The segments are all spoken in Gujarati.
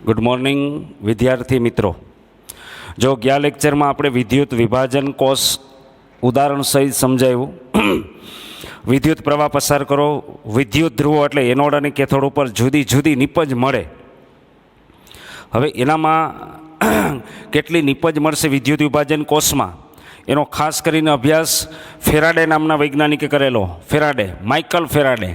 ગુડ મોર્નિંગ વિદ્યાર્થી મિત્રો. જો ગયા લેક્ચરમાં આપણે વિદ્યુત વિભાજન કોષ ઉદાહરણ સહિત સમજાવ્યું. વિદ્યુત પ્રવાહ પસાર કરો, વિદ્યુત ધ્રુવો એટલે એનોડ અને કેથોડ ઉપર જુદી જુદી નિપજ મળે. હવે એનામાં કેટલી નિપજ મળશે વિદ્યુત વિભાજન કોષમાં, એનો ખાસ કરીને અભ્યાસ ફેરાડે નામના વૈજ્ઞાનિકે કરેલો. Faraday, Michael Faraday.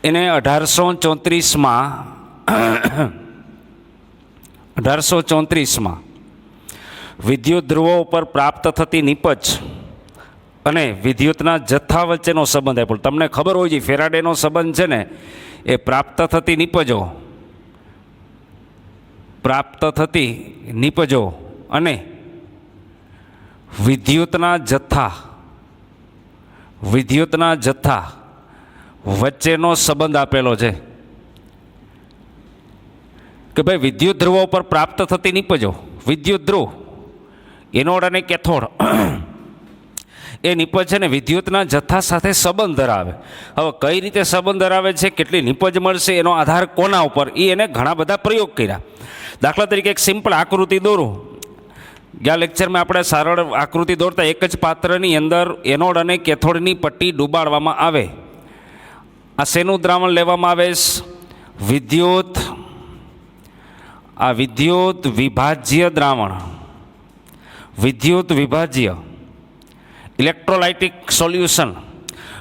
એને 1834માં વિદ્યુત ધ્રુવો ઉપર પ્રાપ્ત થતી નિપજ અને વિદ્યુતના જથ્થા વચ્ચેનો સંબંધ આપ્યો. તમને ખબર હોય છે ફેરાડેનો સંબંધ છે ને એ પ્રાપ્ત થતી નિપજો અને વિદ્યુતના જથ્થા વચ્ચેનો સંબંધ આપેલો છે કે ભાઈ વિદ્યુત ધ્રુવો ઉપર પ્રાપ્ત થતી નિપજો, વિદ્યુત ધ્રુવ, એનોડ અને કેથોડ, એ નિપજ છે ને વિદ્યુતના જથ્થા સાથે સંબંધ ધરાવે. હવે કઈ રીતે સંબંધ ધરાવે છે, કેટલી નિપજ મળશે, એનો આધાર કોના ઉપર, એને ઘણા બધા પ્રયોગ કર્યા. દાખલા તરીકે એક સિમ્પલ આકૃતિ દોરું. ગયા લેક્ચરમાં આપણે સરળ આકૃતિ દોરતા એક જ પાત્રની અંદર એનોડ અને કેથોડની પટ્ટી ડૂબાડવામાં આવે. આ શેનું દ્રાવણ લેવામાં આવે? વિદ્યુત વિભાજ્ય દ્રાવણ, વિદ્યુત વિભાજ્ય ઇલેક્ટ્રોલાઇટિક સોલ્યુશન.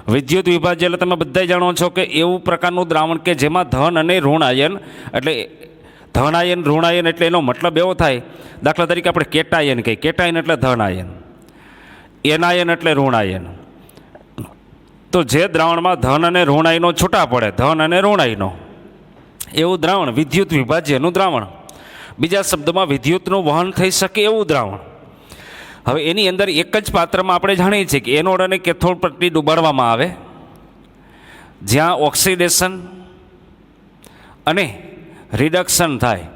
વિદ્યુત વિભાજ્ય એટલે તમે બધા જાણો છો કે એવું પ્રકારનું દ્રાવણ કે જેમાં ધન અને ઋણ આયન, એટલે ધન આયન ઋણ આયન એટલે એનો મતલબ એવો થાય. દાખલા તરીકે આપણે કેટાયન કહીએ, કેટાયન એટલે ધન આયન, એનાયન એટલે ઋણ આયન. તો જે દ્રાવણમાં ધન અને ઋણ આયનો છૂટા પડે, ધન અને ઋણ આયનો, એવું દ્રાવણ વિદ્યુત વિભાજ્યનું દ્રાવણ. બીજા શબ્દોમાં વિદ્યુતનું વહન થઈ શકે એવું દ્રાવણ. હવે એની અંદર એક જ પાત્રમાં આપણે જાણીએ છીએ કે એનોડ અને કેથોડ પટ્ટી ડૂબાડવામાં આવે, જ્યાં ઓક્સિડેશન અને રિડક્શન થાય.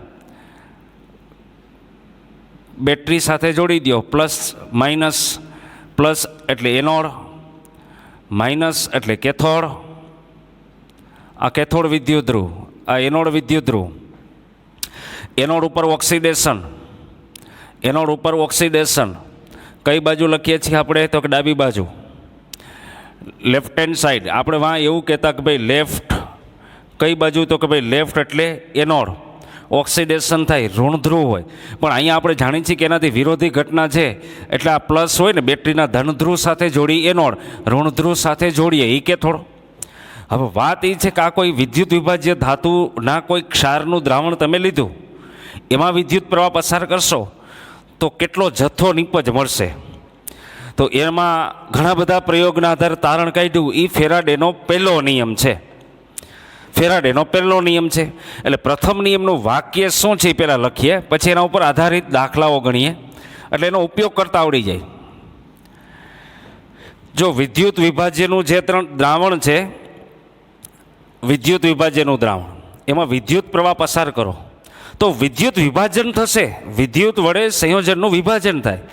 બેટરી સાથે જોડી દો, પ્લસ માઇનસ, પ્લસ એટલે એનોડ, માઇનસ એટલે કેથોડ. આ કેથોડ વિદ્યુત ધ્રુવ, આ એનોડ વિદ્યુત ધ્રુવ. એનોડ ઉપર ઓક્સિડેશન, કઈ બાજુ લખીએ છીએ આપણે? તો કે ડાબી બાજુ, લેફ્ટ હેન્ડ સાઈડ. આપણે વાં એવું કહેતા કે ભાઈ લેફ્ટ, કઈ બાજુ? તો કે ભાઈ લેફ્ટ એટલે એનોડ, ઓક્સિડેશન થાય, ઋણ ધ્રુવ હોય. પણ અહીંયા આપણે જાણીએ છીએ કે એનાથી વિરોધી ઘટના છે, એટલે આ પ્લસ હોય ને, બેટરીના ધન ધ્રુવ સાથે જોડી એનોડ, ઋણ ધ્રુવ સાથે જોડીએ એ કેથોડ. હવે વાત એ છે કે આ કોઈ વિદ્યુત વિભાજ્ય ધાતુના કોઈ ક્ષારનું દ્રાવણ તમે લીધું, એમાં વિદ્યુત પ્રવાહ પસાર કરશો તો કેટલો જથ્થો નિપજ મળશે. તો એમાં ઘણા બધા પ્રયોગના આધારે તારણ કાઢ્યું. એ ફેરાડેનો પહેલો નિયમ છે. એટલે પ્રથમ નિયમનું વાક્ય શું છે એ પહેલાં લખીએ, પછી એના ઉપર આધારિત દાખલાઓ ગણીએ, એટલે એનો ઉપયોગ કરતા આવડી જાય. જો વિદ્યુત વિભાજ્યનું જે દ્રાવણ છે, વિદ્યુત વિભાજ્યનું દ્રાવણ, એમાં વિદ્યુત પ્રવાહ પસાર કરો તો વિદ્યુત વિભાજન થશે, વિદ્યુત વડે સંયોજનનું વિભાજન થાય.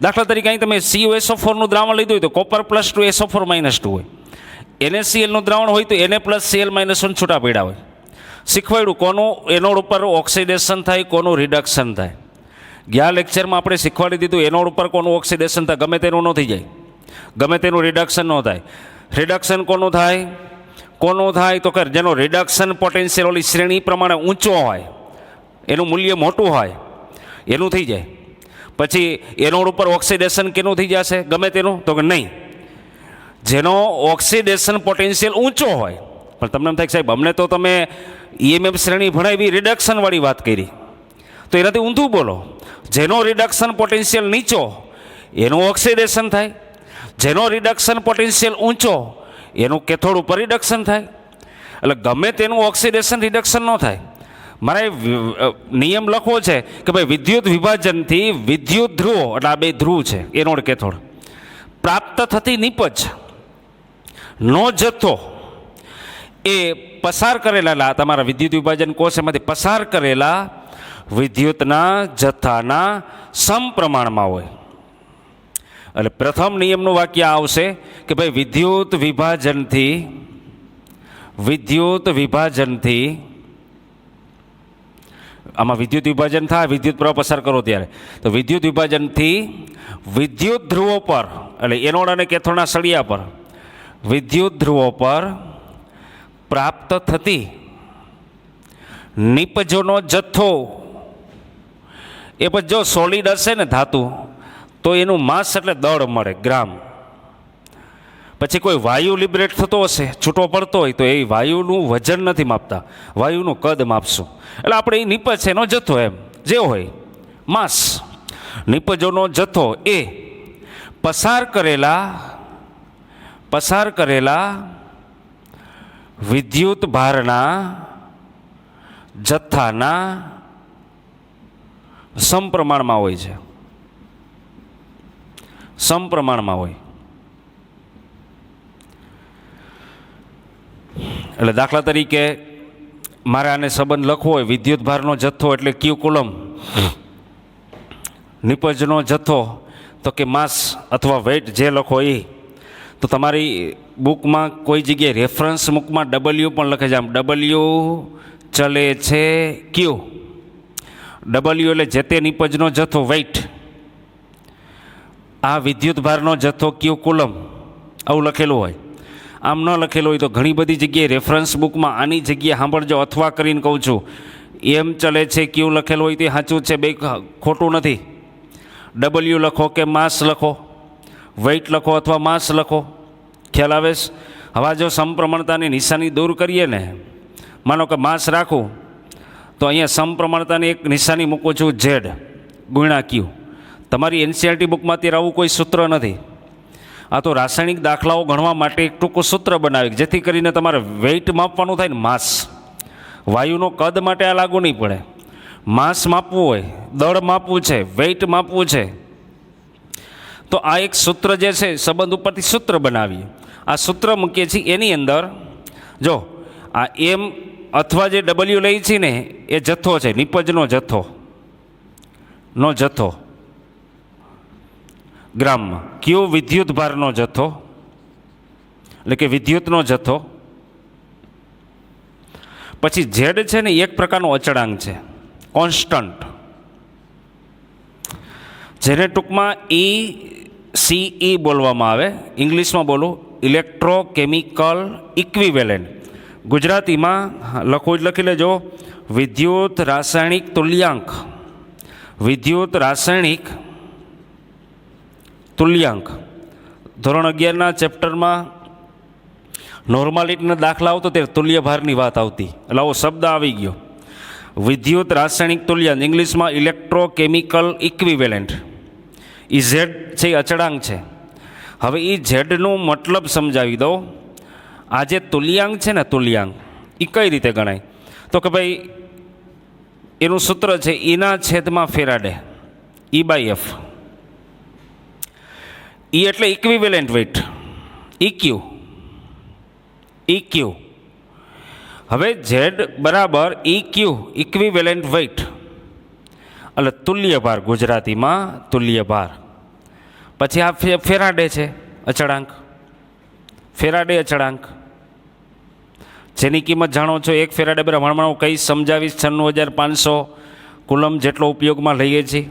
દાખલા તરીકે અહીં તમે CuSO4નું દ્રાવણ લીધું હોય તો કોપર +2 SO4 -2 હોય. NaClનું દ્રાવણ હોય તો Na+Cl -1 છૂટા પડ્યા હોય. શીખવાડ્યું કોનું એનોડ ઉપર ઓક્સિડેશન થાય, કોનું રિડક્શન થાય. ગયા લેક્ચરમાં આપણે શીખવાડી દીધું એનોડ ઉપર કોનું ઓક્સિડેશન થાય, ગમે તેનું ન થઈ જાય, ગમે તેનું રિડક્શન ન થાય. રિડક્શન કોનું થાય તો કે જેનો રિડક્શન પોટેન્શિયલ ઓલી શ્રેણી પ્રમાણે ઊંચો હોય, એનું મૂલ્ય મોટું હોય, એનું થઈ જાય. પછી એનોડ ઉપર ઓક્સિડેશન કેનું થઈ જશે? ગમે તેનું? તો કે નહીં, જેનો ઓક્સિડેશન પોટેન્શિયલ ઊંચો હોય. પણ તમને એમ થાય કે સાહેબ અમને તો તમે EMF શ્રેણી ભણાવી, રિડક્શનવાળી વાત કરી, તો એનાથી ઊંધું બોલો. જેનો રિડક્શન પોટેન્શિયલ નીચો એનું ઓક્સિડેશન થાય, જેનો રિડક્શન પોટેન્શિયલ ઊંચો એનું કેથોડ ઉપર રિડક્શન થાય. એટલે ગમે તેનું ઓક્સિડેશન રિડક્શન ન થાય. મારે નિયમ લખવો છે કે ભાઈ વિદ્યુત વિભાજનથી વિદ્યુત ધ્રુવો, એટલે આ બે ધ્રુવ છે એનોડ કેથોડ, પ્રાપ્ત થતી નિપજ નો જથ્થો એ પસાર કરેલા તમારા વિદ્યુત વિભાજન કોષ એમાંથી પસાર કરેલા વિદ્યુતના જથ્થાના સમપ્રમાણમાં હોય. એટલે પ્રથમ નિયમનું વાક્ય આવશે કે ભાઈ વિદ્યુત વિભાજનથી આમાં વિદ્યુત વિભાજન થાય, વિદ્યુત પ્રવાહ પસાર કરો ત્યારે. તો વિદ્યુત વિભાજનથી વિદ્યુત ધ્રુવો પર, એટલે એનોડ અને કેથોડના સળિયા પર વિદ્યુત ધ્રુવો પર પ્રાપ્ત થતી નિપજોનો જથ્થો, એ પછી જો સોલિડ હશે ને ધાતુ, તો એનું માસ એટલે દળ મળે, ગ્રામ. પછી કોઈ વાયુ લિબરેટ થતો હશે, છૂટો પડતો હોય, તો એ વાયુનું વજન નથી માપતા, વાયુનું કદ માપશું. એટલે આપણે એ નિપજ છે એનો જથ્થો, એમ જે હોય માસ, નિપજોનો જથ્થો એ પસાર કરેલા વિદ્યુત ભારના જથ્થાના સમપ્રમાણમાં હોય છે, સમપ્રમાણમાં હોય. એટલે દાખલા તરીકે મારે આને સંબંધ લખવો હોય, વિદ્યુત ભારનો જથ્થો એટલે ક્યુ કુલમ, નિપજનો જથ્થો તો કે માસ અથવા વેઇટ જે લખો એ. તો તમારી બુકમાં કોઈ જગ્યાએ રેફરન્સ બુકમાં ડબલ્યુ પણ લખે છે, આમ ડબલ્યુ ચલે છે ક્યુ, ડબલ્યુ એટલે જે તે નિપજનો જથ્થો વેઇટ, આ વિદ્યુત ભારનો જથ્થો ક્યુ કુલમ, આવું લખેલું હોય. આમ ન લખેલું હોય તો ઘણી બધી જગ્યાએ રેફરન્સ બુકમાં આની જગ્યાએ સાંભળજો, અથવા કરીને કહું છું, એમ ચલે છે ક્યુ લખેલું હોય તે સાચું છે, બે ખોટું નથી. ડબલ્યુ લખો કે માસ લખો, વેઇટ લખો અથવા માસ લખો, ખ્યાલ આવે છે? હવે જો સમપ્રમાણતાની નિશાની દૂર કરીએ ને, માનો કે માસ રાખું તો અહીંયા સમપ્રમાણતાની એક નિશાની મૂકું છું, ઝેડ ગુણ્યા ક્યુ. તમારી એનસીઆરટી બુકમાં અત્યારે આવું કોઈ સૂત્ર નથી. આ તો રાસાયણિક દાખલાઓ ગણવા માટે એક ટૂંકું સૂત્ર બનાવી, જેથી કરીને તમારે વેઇટ માપવાનું થાય ને, માસ. વાયુનો કદ માટે આ લાગુ નહીં પડે. માસ માપવું હોય, દળ માપવું છે, વેઇટ માપવું છે, તો આ એક સૂત્ર જે છે સંબંધ ઉપરથી સૂત્ર બનાવીએ. આ સૂત્ર મૂકીએ છીએ, એની અંદર જો આ એમ અથવા જે ડબલ્યુ લઈ છીએ ને એ જથ્થો છે, નિપજનો જથ્થો ગ્રામમાં, કયો વિદ્યુત ભારનો જથ્થો એટલે કે વિદ્યુતનો જથ્થો. પછી ઝેડ છે ને એક પ્રકારનો અચળાંક છે, કોન્સ્ટન્ટ, જેને ટૂંકમાં ECE બોલવામાં આવે. ઇંગ્લિશમાં બોલું, ઇલેક્ટ્રોકેમિકલ ઇક્વિવેલેન્ટ. ગુજરાતીમાં લખી લેજો, વિદ્યુત રાસાયણિક તુલ્યાંક. વિદ્યુત રાસાયણિક તુલ્યાંક ધોરણ 11ના ચેપ્ટરમાં નોર્માલિટીના દાખલા આવતો ત્યારે તુલ્ય ભારની વાત આવતી, એટલે આવો શબ્દ આવી ગયો, વિદ્યુત રાસાયણિક તુલ્યાંક, ઇંગ્લિશમાં ઇલેક્ટ્રોકેમિકલ ઇક્વિવેલેન્ટ. એ ઝેડ છે એ અચળાંક છે. હવે એ ઝેડનું મતલબ સમજાવી દઉં. આ જે તુલ્યાંક છે ને, તુલ્યાંક એ કઈ રીતે ગણાય? તો કે ભાઈ એનું સૂત્ર છે ઈના છેદમાં ફેરાડે, E/F. ઈ એટલે ઇક્વિવેલેન્ટ વેઇટ, EQ. હવે ઝેડ બરાબર EQ, ઇક્વિવેલેન્ટ વેઇટ, એટલે તુલ્ય ભાર, ગુજરાતીમાં તુલ્ય ભાર. પછી આ ફેરાડે છે અચળાંક, ફેરાડે અચળાંક, જેની કિંમત જાણો છો, 1 ફેરાડે બરાબર હમણાં હું કઈ સમજાવીશ, 96,500 કુલમ જેટલો ઉપયોગમાં લઈએ છીએ.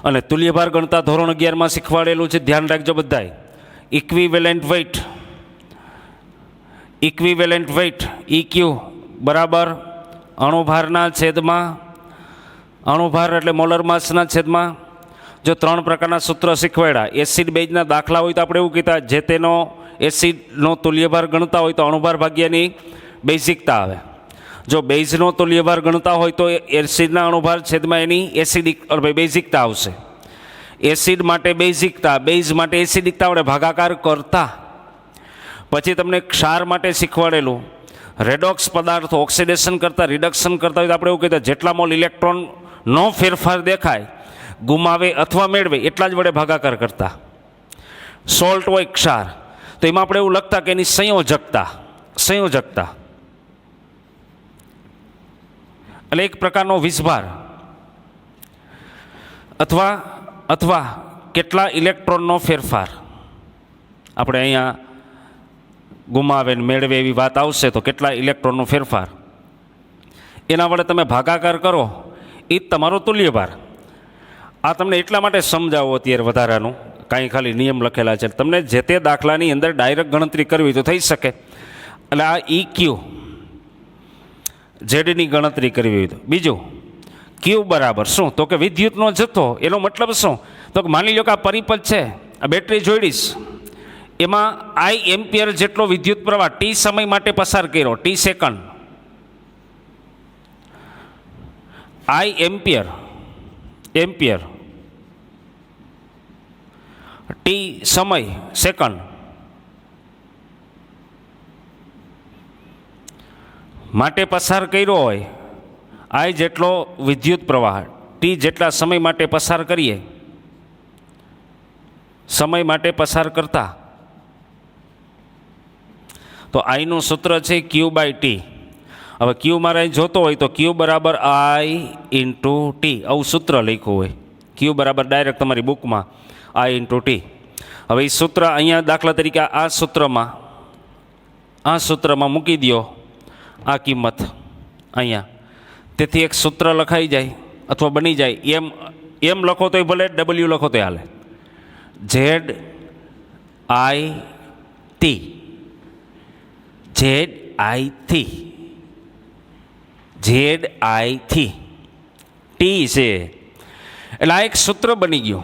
અને તુલ્યભાર ગણતા ધોરણ 11માં શીખવાડેલું છે, ધ્યાન રાખજો બધાય. ઇક્વિવેલેન્ટ વેઇટ EQ બરાબર અણુભારના છેદમાં, અણુભાર એટલે મોલર માસના છેદમાં. જો 3 પ્રકારના સૂત્ર શીખવાડ્યા, એસિડ બેઝના દાખલા હોય તો આપણે એવું કહેતા, જે તેનો એસિડનો તુલ્યભાર ગણતા હોય તો અણુભાર ભાગ્યાની બેઝિકતા આવે. જો બેઝનો તુલ્યભાર ગણતા હોય તો એસિડના અણુભાર છેદમાં એની એસિડિક બેઝિકતા આવશે. એસિડ માટે બેઝિકતા, બેઝ માટે એસિડિકતા વડે ભાગાકાર કરતા. પછી તમને ક્ષાર માટે શીખવાડેલું, રેડોક્સ પદાર્થો ઓક્સિડેશન કરતા, રિડક્શન કરતા હોય તો આપણે એવું કહેતા, જેટલા મોલ ઇલેક્ટ્રોનનો ફેરફાર દેખાય, ગુમાવે અથવા મેળવે એટલા જ વડે ભાગાકાર કરતા. સોલ્ટ હોય ક્ષાર, તો એમાં આપણે એવું લખતા કે એની સંયોજકતા એટલે એક પ્રકારનો વિષભાર, અથવા કેટલા ઇલેક્ટ્રોનનો ફેરફાર. આપણે અહીંયા ગુમાવે ને મેળવે એવી વાત આવશે તો કેટલા ઇલેક્ટ્રોનનો ફેરફાર, એના વડે તમે ભાગાકાર કરો એ જ તમારો તુલ્યભાર. આ તમને એટલા માટે સમજાવો અત્યારે વધારાનું, કાંઈ ખાલી નિયમ લખેલા છે, તમને જે તે દાખલાની અંદર ડાયરેક્ટ ગણતરી કરવી તો થઈ શકે. એટલે આ EQ ઝેડની ગણતરી કરવી હોય તો. બીજું ક્યુ બરાબર શું, તો કે વિદ્યુતનો જથ્થો. એનો મતલબ શું, તો કે માની લો કે આ પરિપથ છે, આ બેટરી જોડીશ, એમાં I એમ્પિયર જેટલો વિદ્યુત પ્રવાહ T સમય માટે પસાર કર્યો, T second. I ampere T સમય સેકન્ડ માટે પસાર કર્યો હોય, I જેટલો વિદ્યુત પ્રવાહ T જેટલા સમય માટે પસાર કરીએ, સમય માટે પસાર કરતા, તો I નું સૂત્ર છે Q/T. હવે Q મારે જોતો હોય તો Q બરાબર I ઇન્ટુ T, આવું સૂત્ર લખ્યું હોય. Q બરાબર ડાયરેક્ટ તમારી બુકમાં I ઇન્ટુ T. હવે એ સૂત્ર અહીંયા દાખલા તરીકે આ સૂત્રમાં મૂકી દો આ કિંમત અહીંયા, તેથી એક સૂત્ર લખાઈ જાય અથવા બની જાય. એમ લખો તોય ભલે, W લખો તોય હાલે. ZIT T છે. એટલે આ એક સૂત્ર બની ગયું,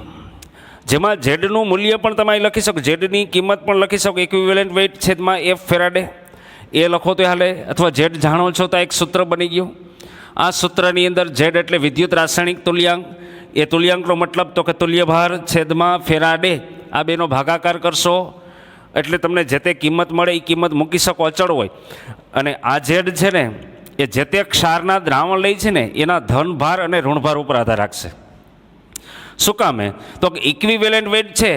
જેમાં ઝેડનું મૂલ્ય પણ તમે લખી શકો, ઝેડની કિંમત પણ લખી શકો, ઇક્વિવેલન્ટ વેઇટ છેદમાં F ફેરાડે, એ લખો તો હાલે. અથવા ઝેડ જાણો છો તો એક સૂત્ર બની ગયું. આ સૂત્રની અંદર ઝેડ એટલે વિદ્યુત રાસાયણિક તુલ્યાંક. એ તુલ્યાંકનો મતલબ તો કે તુલ્યભાર છેદમાં ફેરાડે, આ બેનો ભાગાકાર કરશો એટલે તમને જે તે કિંમત મળે એ કિંમત મૂકી શકો, અચળ હોય. અને આ ઝેડ છે ને એ જે તે ક્ષારના દ્રાવણ લઈ છે ને એના ધનભાર અને ઋણભાર ઉપર આધાર રાખશે. શું કામે, તો કે ઇક્વિવેલન્ટ વેઇટ છે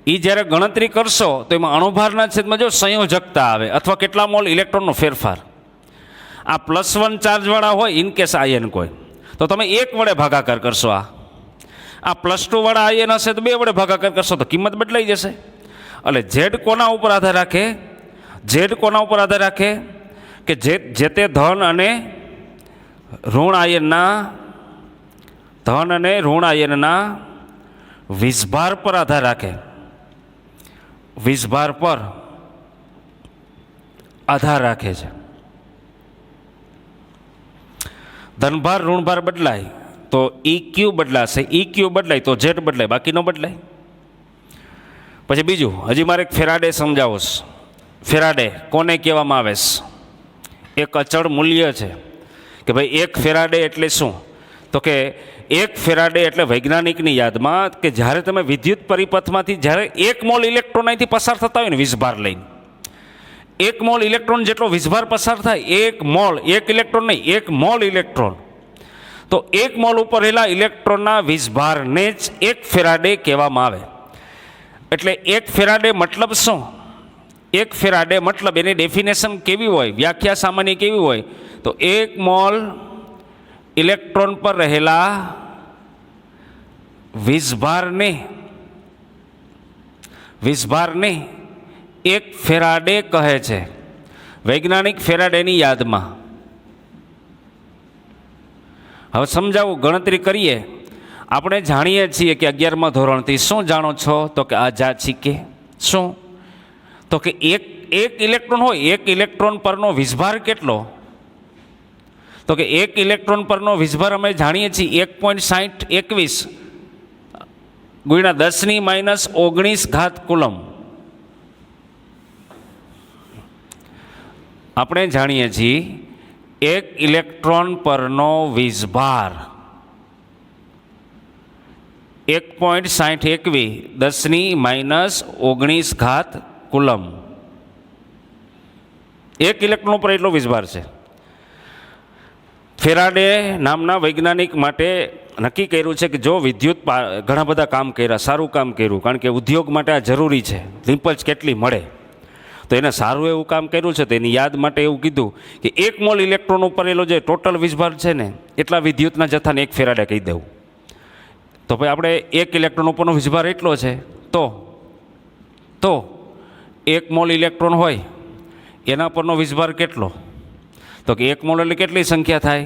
એ જ્યારે ગણતરી કરશો તો એમાં અણુભારના છેદમાં જો સંયોજકતા આવે અથવા કેટલા મોલ ઇલેક્ટ્રોનનો ફેરફાર. આ +1 ચાર્જવાળા હોય ઇનકેસ આયન કોઈ, તો તમે 1 વડે ભાગાકાર કરશો. આ +2 વાળા આયન હશે તો 2 વડે ભાગાકાર કરશો તો કિંમત બદલાઈ જશે. એટલે ઝેડ કોના ઉપર આધાર રાખે, ઝેડ કોના ઉપર આધાર રાખે કે જે તે ધન અને ઋણ આયનના વીજભાર પર આધાર રાખે. વીજભાર પર આધાર રાખે છે. ધનભાર ઋણભાર બદલાય તો EQ બદલાશે, EQ બદલાય તો ઝેડ બદલાય, બાકી ન બદલાય. પછી બીજું હજી મારે એક ફેરાડે સમજાવો. ફેરાડે કોને કહેવામાં આવે છે? એક અચળ મૂલ્ય છે કે ભાઈ 1 ફેરાડે એટલે શું, તો કે 1 ફેરાડે એટલે વૈજ્ઞાનિકની યાદમાં કે જ્યારે તમે વિદ્યુત પરિપથમાંથી જ્યારે 1 મોલ ઇલેક્ટ્રોન અહીંથી પસાર થતા હોય ને વીજભાર લઈને, 1 મોલ ઇલેક્ટ્રોન જેટલો વીજભાર પસાર થાય, 1 મોલ, 1 ઇલેક્ટ્રોન નહીં, 1 મોલ ઇલેક્ટ્રોન, તો 1 મોલ ઉપર રહેલા ઇલેક્ટ્રોનના વીજભારને જ 1 ફેરાડે કહેવામાં આવે. એટલે 1 ફેરાડે મતલબ શું? 1 ફેરાડે મતલબ એની ડેફિનેશન કેવી હોય, વ્યાખ્યા સામાન્ય કેવી હોય, તો 1 મોલ ઇલેક્ટ્રોન પર રહેલા વીજભારને 1 ફેરાડે કહે છે, વૈજ્ઞાનિક ફેરાડેની યાદમાં. હવે સમજાવું, ગણતરી કરીએ. આપણે જાણીએ છીએ કે 11મા ધોરણથી શું જાણો છો, તો કે આ કે શું, તો કે એક ઇલેક્ટ્રોન હોય, 1 ઇલેક્ટ્રોન પરનો વીજભાર કેટલો, તો કે 1 ઇલેક્ટ્રોન પરનો વીજભાર અમે જાણીએ છીએ 1.6021 × 10⁻⁻19 કુલમ. આપણે જાણીએ છીએ 1 ઇલેક્ટ્રોન પરનો વીજભાર 1.6021 10⁻⁻19 કુલમ. 1 ઇલેક્ટ્રોન પર એટલો વીજભાર છે. ફેરાડે નામના વૈજ્ઞાનિક માટે નક્કી કર્યું છે કે જો વિદ્યુત ઘણા બધા કામ કર્યા, સારું કામ કર્યું, કારણ કે ઉદ્યોગ માટે આ જરૂરી છે, રિમ્પલ્સ કેટલી મળે, તો એને સારું એવું કામ કર્યું છે. તો એની યાદ માટે એવું કીધું કે 1 મોલ ઇલેક્ટ્રોન ઉપર એલો જે ટોટલ વીજભાર છે ને એટલા વિદ્યુતના જથ્થાને 1 ફેરાડે કહી દેવું. તો ભાઈ આપણે 1 ઇલેક્ટ્રોન ઉપરનો વીજભાર એટલો છે, તો 1 મોલ ઇલેક્ટ્રોન હોય એના પરનો વીજભાર કેટલો, તો કે 1 મોલ એટલે કેટલી સંખ્યા થાય?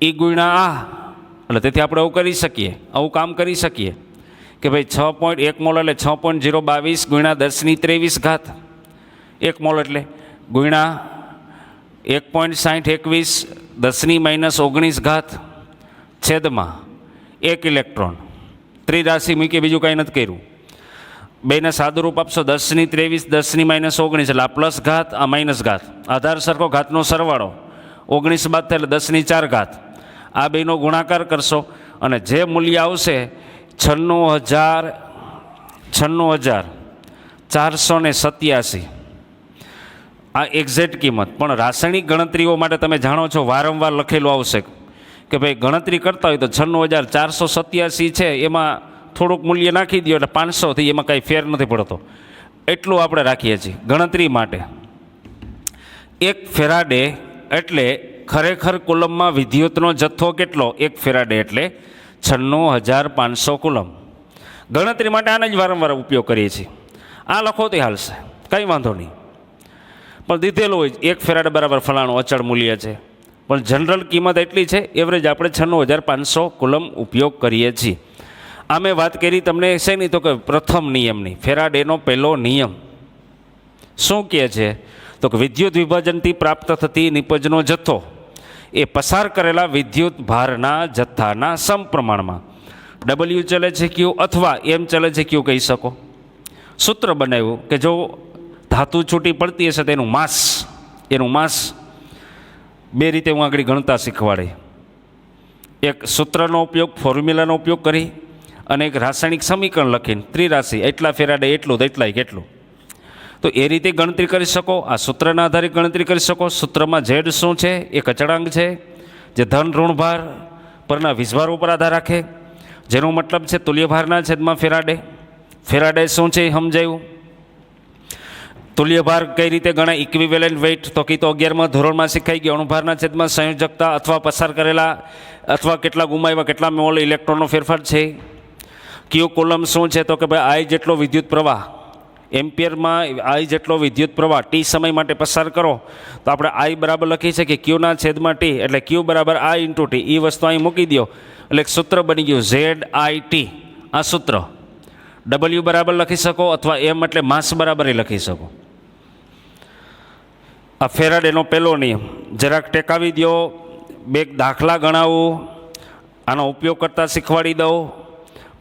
એ ગુણ્યા આ. એટલે તેથી આપણે આવું કરી શકીએ, આવું કામ કરી શકીએ કે ભાઈ 6.1 મોલ એટલે 6.022 ગુણ્યા 10⁻23 ઘાત. 1 મોલ એટલે ગુણ્યા 1.6021 10⁻19 ઘાત છેદમાં 1 ઇલેક્ટ્રોન. ત્રિરાશિ મૂકી, બીજું કાંઈ નથી કર્યું. બેને સાદુરૂપ આપશો 10⁻23 10⁻19 એટલે આ પ્લસ ઘાત, આ માઇનસ ઘાત, આધાર સરખો, ઘાતનો સરવાળો. 19 બાદ થાય એટલે 10⁻4 ઘાત. આ બેનો ગુણાકાર કરશો અને જે મૂલ્ય આવશે 96,487. આ એક્ઝેક્ટ કિંમત. પણ રાસાયણિક ગણતરીઓ માટે તમે જાણો છો વારંવાર લખેલું આવશે કે ભાઈ ગણતરી કરતા હોય તો 96,487 છે, એમાં થોડુંક મૂલ્ય નાખી દો એટલે 500 થી, એમાં કાંઈ ફેર નથી પડતો. એટલું આપણે રાખીએ છીએ ગણતરી માટે. 1 ફેરાડે એટલે ખરેખર કુલમમાં વિદ્યુતનો જથ્થો કેટલો? 1 ફેરાડે એટલે 96,500 કુલમ. ગણતરી માટે આને જ વારંવાર ઉપયોગ કરીએ છીએ. આ લખો તે હાલશે, કંઈ વાંધો નહીં. પણ દીધેલું હોય 1 ફેરાડે બરાબર ફલાણું અચળ મૂલ્ય છે, પણ જનરલ કિંમત એટલી છે, એવરેજ આપણે 96,500 કુલમ ઉપયોગ કરીએ છીએ. આ મેં વાત કરી તમને શેની? તો કે પ્રથમ નિયમની, ફેરાડેનો પહેલો નિયમ. શું કહે છે? તો કે વિદ્યુત વિભાજનથી પ્રાપ્ત થતી નિપજનો જથ્થો એ પસાર કરેલા વિદ્યુત ભારના જથ્થાના સમપ્રમાણમાં W ચલે છે Q અથવા M ચલે છે Q કહી શકો. સૂત્ર બનાવ્યું કે જો ધાતુ છૂટી પડતી હશે તો એનું માસ બે રીતે હું આગળ ગણતા શીખવાડે. એક સૂત્રનો ઉપયોગ, ફોર્મ્યુલાનો ઉપયોગ કરી અને એક રાસાયણિક સમીકરણ લખીને ત્રિરાશિ એટલા ફેરાડે એટલું તો એટલાય કેટલું, તો એ રીતે ગણતરી કરી શકો. આ સૂત્રના આધારે ગણતરી કરી શકો. સૂત્રમાં ઝેડ શું છે? એક અચળાંક છે જે ધન ઋણભાર પરના વીજભાર ઉપર આધાર રાખે, જેનો મતલબ છે તુલ્યભારના છેદમાં ફેરાડે. ફેરાડે શું છે એ સમજાયું. તુલ્યભાર કઈ રીતે ગણાય? ઇક્વિવેલન્ટ વેઇટ તો કે તો 11મા ધોરણમાં શીખાઈ ગયો. અણુભારના છેદમાં સંયોજકતા અથવા પસાર કરેલા અથવા કેટલા ગુમાવ્યા કેટલા મોલ ઇલેક્ટ્રોનનો ફેરફાર છે. ક્યુ કુલમ શું છે? તો કે ભાઈ આઈ જેટલો વિદ્યુત પ્રવાહ, એમ્પિયરમાં આઈ જેટલો વિદ્યુત પ્રવાહ ટી સમય માટે પસાર કરો તો આપણે આઈ બરાબર લખી શકીએ ક્યુના છેદમાં ટી, એટલે ક્યુ બરાબર આઈ ઇન્ટુ ટી. એ વસ્તુ અહીં મૂકી દો એટલે એક સૂત્ર બની ગયું ZIT. આ સૂત્ર W બરાબર લખી શકો અથવા M એટલે માસ બરાબર લખી શકો. આ ફેરાડેનો પહેલો નિયમ. જરાક ટેકાવી દો, બે દાખલા ગણાવું, આનો ઉપયોગ કરતાં શીખવાડી દઉં.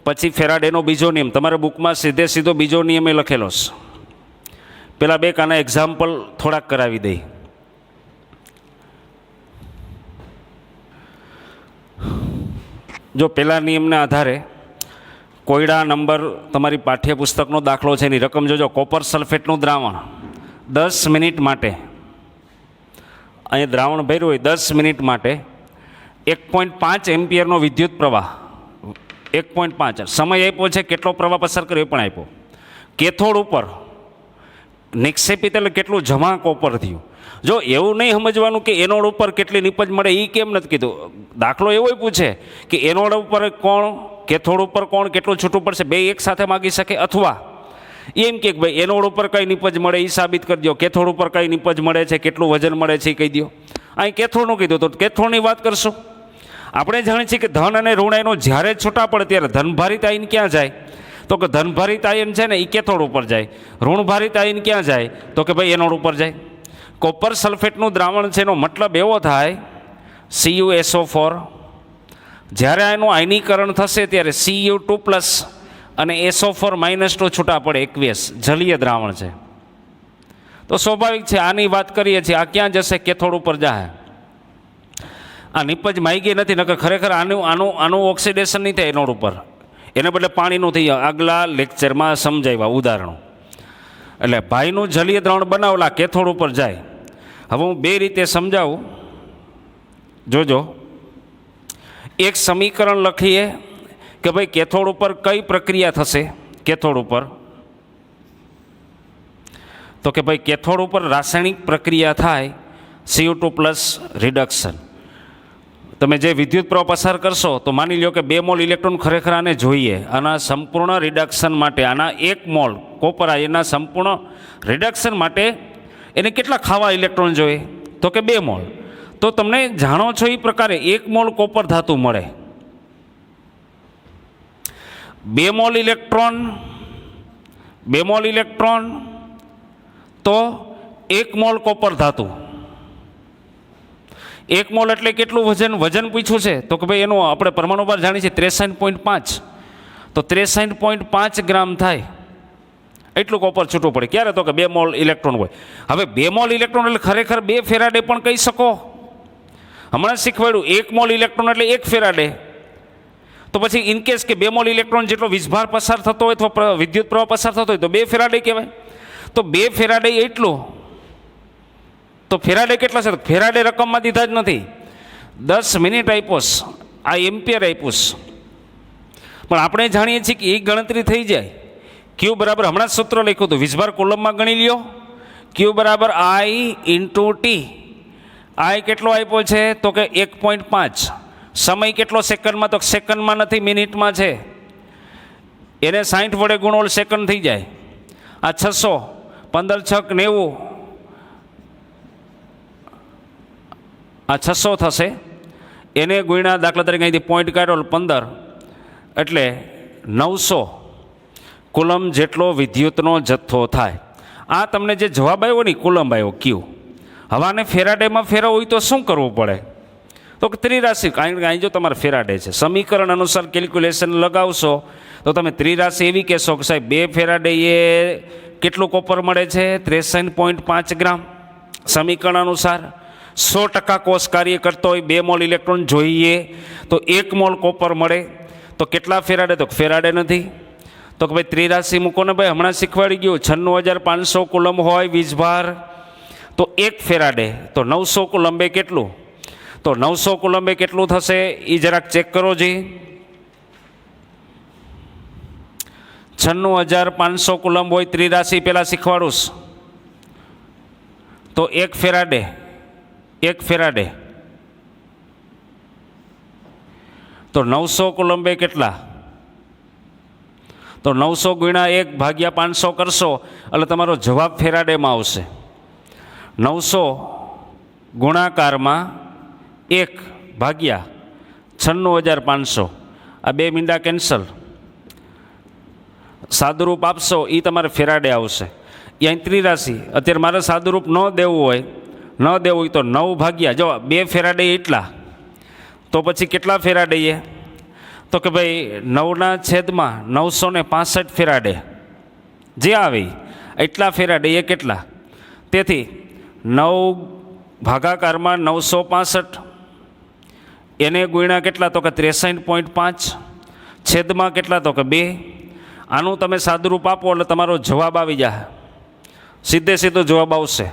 પછી ફેરાડેનો બીજો નિયમ તમારા બુકમાં સીધો બીજો નિયમ એ લખેલો છે. પેલા બે આના એક્ઝામ્પલ થોડાક કરાવી દઈ. જો પહેલા નિયમના આધારે કોયડા નંબર તમારી પાઠ્યપુસ્તકનો દાખલો છે, એની રકમ જોજો. કોપર સલ્ફેટનું દ્રાવણ 10 મિનિટ માટે, અહીં દ્રાવણ ભર્યું હોય 10 મિનિટ માટે 1.5 એમ્પિયરનો વિદ્યુત પ્રવાહ, 1.5 સમય આપ્યો છે, કેટલો પ્રવાહ પસાર કર્યો એ પણ આપ્યો. કેથોડ ઉપર નિક્ષેપિત એટલે કેટલું જમા કોપર થયું. જો એવું નહીં સમજવાનું કે એનોડ ઉપર કેટલી નિપજ મળે, એ કેમ નથી કીધું. દાખલો એવો પૂછે કે એનોડ ઉપર કોણ, કેથોડ ઉપર કોણ, કેટલું છૂટું પડશે, બે એક સાથે માગી શકે. અથવા એમ કે ભાઈ એનોડ ઉપર કઈ નિપજ મળે એ સાબિત કરી દો, કેથોડ ઉપર કઈ નિપજ મળે છે, કેટલું વજન મળે છે એ કહી દો. અહીં કેથોડનું કીધું તો કેથોડની વાત કરશું. આપણે જાણીએ છીએ કે ધન અને ઋણ આયનો જ્યારે છૂટા પડે ત્યારે ધનભારિત આયન ક્યાં જાય? તો કે ધનભારિત આયન છે ને એ કેથોડ ઉપર જાય. ઋણભારિત આયન ક્યાં જાય? તો કે ભાઈ એનોડ ઉપર જાય. કોપર સલ્ફેટનું દ્રાવણ છે એનો મતલબ એવો થાય CuSO4. જ્યારે આનું આયનીકરણ થશે ત્યારે Cu2+ અને SO4- છૂટા પડે 21. જલીય દ્રાવણ છે તો સ્વાભાવિક છે આની વાત કરીએ છીએ. આ ક્યાં જશે? કેથોડ ઉપર જાય. આ નિપજ માગી નથી, નકર ખરેખર આનું ઓક્સિડેશન નહીં થાય એનોડ ઉપર, એને બદલે પાણીનું થઈ જાય. આગલા લેક્ચરમાં સમજાવ્યા ઉદાહરણો. એટલે ભાઈનું જલીય દ્રાવણ બનાવેલા કેથોડ ઉપર જાય. હવે હું બે રીતે સમજાવું, જોજો. એક સમીકરણ લખીએ કે ભાઈ કેથોડ ઉપર કઈ પ્રક્રિયા થશે. કેથોડ ઉપર તો કે ભાઈ કેથોડ ઉપર રાસાયણિક પ્રક્રિયા થાય Cu2+ રિડક્શન. તમે જે વિદ્યુત પ્રવાહ પસાર કરશો તો માની લો કે 2 મોલ ઇલેક્ટ્રોન ખરેખર આને જોઈએ. આના સંપૂર્ણ રિડક્શન માટે, આના 1 મોલ કોપર આયનના સંપૂર્ણ રિડક્શન માટે એને કેટલા ખાવા ઇલેક્ટ્રોન જોઈએ? તો કે 2 મોલ. તો તમને જાણો છો એ પ્રકારે 1 મોલ કોપર ધાતુ મળે. 2 મોલ ઇલેક્ટ્રોન, 2 મોલ ઇલેક્ટ્રોન તો 1 મોલ કોપર ધાતુ. 1 મોલ એટલે કેટલું વજન? વજન પૂછ્યું છે તો કે ભાઈ એનો આપણે પરમાણુ ભાર જાણીએ છીએ 63.5. તો 63.5 ગ્રામ થાય એટલું કોપર છૂટું પડે. ક્યારે? તો કે 2 મોલ ઇલેક્ટ્રોન હોય. હવે 2 મોલ ઇલેક્ટ્રોન એટલે ખરેખર 2 ફેરાડે પણ કહી શકો. હમણાં શીખવાડ્યું 1 મોલ ઇલેક્ટ્રોન એટલે 1 ફેરાડે. તો પછી ઇનકેસ કે 2 મોલ ઇલેક્ટ્રોન જેટલો વીજભાર પસાર થતો હોય અથવા વિદ્યુત પ્રવાહ પસાર થતો હોય તો 2 ફેરાડે કહેવાય. તો 2 ફેરાડે એટલું. તો ફેરાડે કેટલા છે? ફેરાડે રકમમાં દીધા જ નથી. 10 મિનિટ આપ્યોસ, આ એમ્પિયર આપ્યુંસ. પણ આપણે જાણીએ છીએ કે એ ગણતરી થઈ જાય. ક્યુ બરાબર, હમણાં જ સૂત્ર લખ્યું હતું, વીજભાર કોલમમાં ગણી લ્યો. ક્યુ બરાબર I ઇન્ટુ ટી. I કેટલો આપ્યો છે? તો કે 1.5. સમય કેટલો સેકન્ડમાં? તો સેકન્ડમાં નથી, મિનિટમાં છે. એને 60 વડે ગુણો સેકન્ડ થઈ જાય. આ 600, 15 6 90, આ 600 થશે. એને ગુણ્યા દાખલા તરીકે અહીંથી પોઈન્ટ કાઢો 15 એટલે 900 કુલમ જેટલો વિદ્યુતનો જથ્થો થાય. આ તમને જે જવાબ આવ્યો ને કુલમ આવ્યો ક્યુ. હવાને ફેરાડેમાં ફેરવવું હોય તો શું કરવું પડે? તો કે ત્રિરાશિ, કારણ કે અહીં જો તમારે ફેરાડે છે, સમીકરણ અનુસાર કેલ્ક્યુલેશન લગાવશો તો તમે ત્રિરાશિ એવી કહેશો કે સાહેબ 2 ફેરાડે એ કેટલું કોપર મળે છે? 63.5 ગ્રામ. સમીકરણ અનુસાર 100% કોષ કાર્ય કરતો હોય, 2 મોલ ઇલેક્ટ્રોન જોઈએ તો 1 મોલ કોપર મળે. તો કેટલા ફેરાડે? તો ફેરાડે નથી. તો કે ભાઈ ત્રિરાશિ મૂકો ને ભાઈ, હમણાં શીખવાડી ગયું 96,500 કુલમ હોય વીજભાર તો 1 ફેરાડે. તો 900 કુલંબે કેટલું? તો 900 કુલંબે કેટલું થશે એ જરાક ચેક કરો જી. 96,500 કુલમ હોય ત્રિરાશિ, પહેલાં શીખવાડું તો 1 ફેરાડે, 1 ફેરાડે. તો 900 કુલંબે કેટલા? તો 900 ગુણ્યા 1 ભાગ્યા 500 કરશો એટલે તમારો જવાબ ફેરાડેમાં આવશે. 900 ગુણાકારમાં 1 ભાગ્યા 96,500. આ 2 મીંડા કેન્સલ. સાદુરૂપ આપશો એ તમારે ફેરાડે આવશે. અહીં ત્રિરાશિ, અત્યારે મારે સાદુરૂપ ન દેવું હોય તો 9 ભાગ્યા, જો 2 ફેરાડે એટલા, તો પછી કેટલા ફેરાડે એ? તો કે ભાઈ 9/965 ફેરાડે જે આવે એટલા ફેરાડે એ કેટલા? તેથી 9 ભાગાકારમાં 965 એને ગુણ્યા કેટલા? તો કે 63.5 છેદમાં કેટલા? તો કે 2. આનું તમે સાદુરૂપ આપો એટલે તમારો જવાબ આવી જાય, સીધો જવાબ આવશે.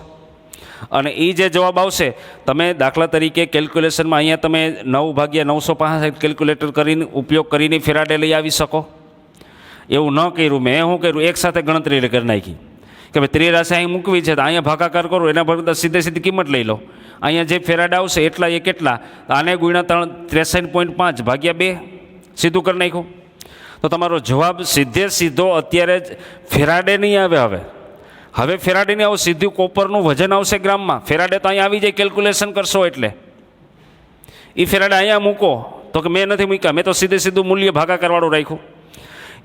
અને એ જે જવાબ આવશે તમે દાખલા તરીકે કેલ્ક્યુલેશનમાં અહીંયા તમે 9/965 કેલ્ક્યુલેટર કરીને ઉપયોગ કરીને ફેરાડે લઈ આવી શકો. એવું ન કર્યું મેં. શું કર્યું? એક સાથે ગણતરી કરી નાખી કે ભાઈ ત્રિરાશિ અહીં મૂકવી છે તો અહીંયા ભાગાકાર કરો, એના પર સીધી કિંમત લઈ લો. અહીંયા જે ફેરાડે આવશે એટલા એ કેટલા? આને ગુણ્યા 63.5 ભાગ્યા 2 સીધું કરી નાખ્યું. તો તમારો જવાબ સીધો અત્યારે જ ફેરાડે નહીં આવે. હવે ફેરાડે નહીં આવો, સીધું કોપરનું વજન આવશે ગ્રામમાં. ફેરાડે તો અહીંયા આવી જાય કેલ્ક્યુલેશન કરશો એટલે. એ ફેરાડે અહીંયા મૂકો તો કે મેં નથી મૂક્યા, મેં તો સીધું મૂલ્ય ભાગાકારવાળું રાખ્યું.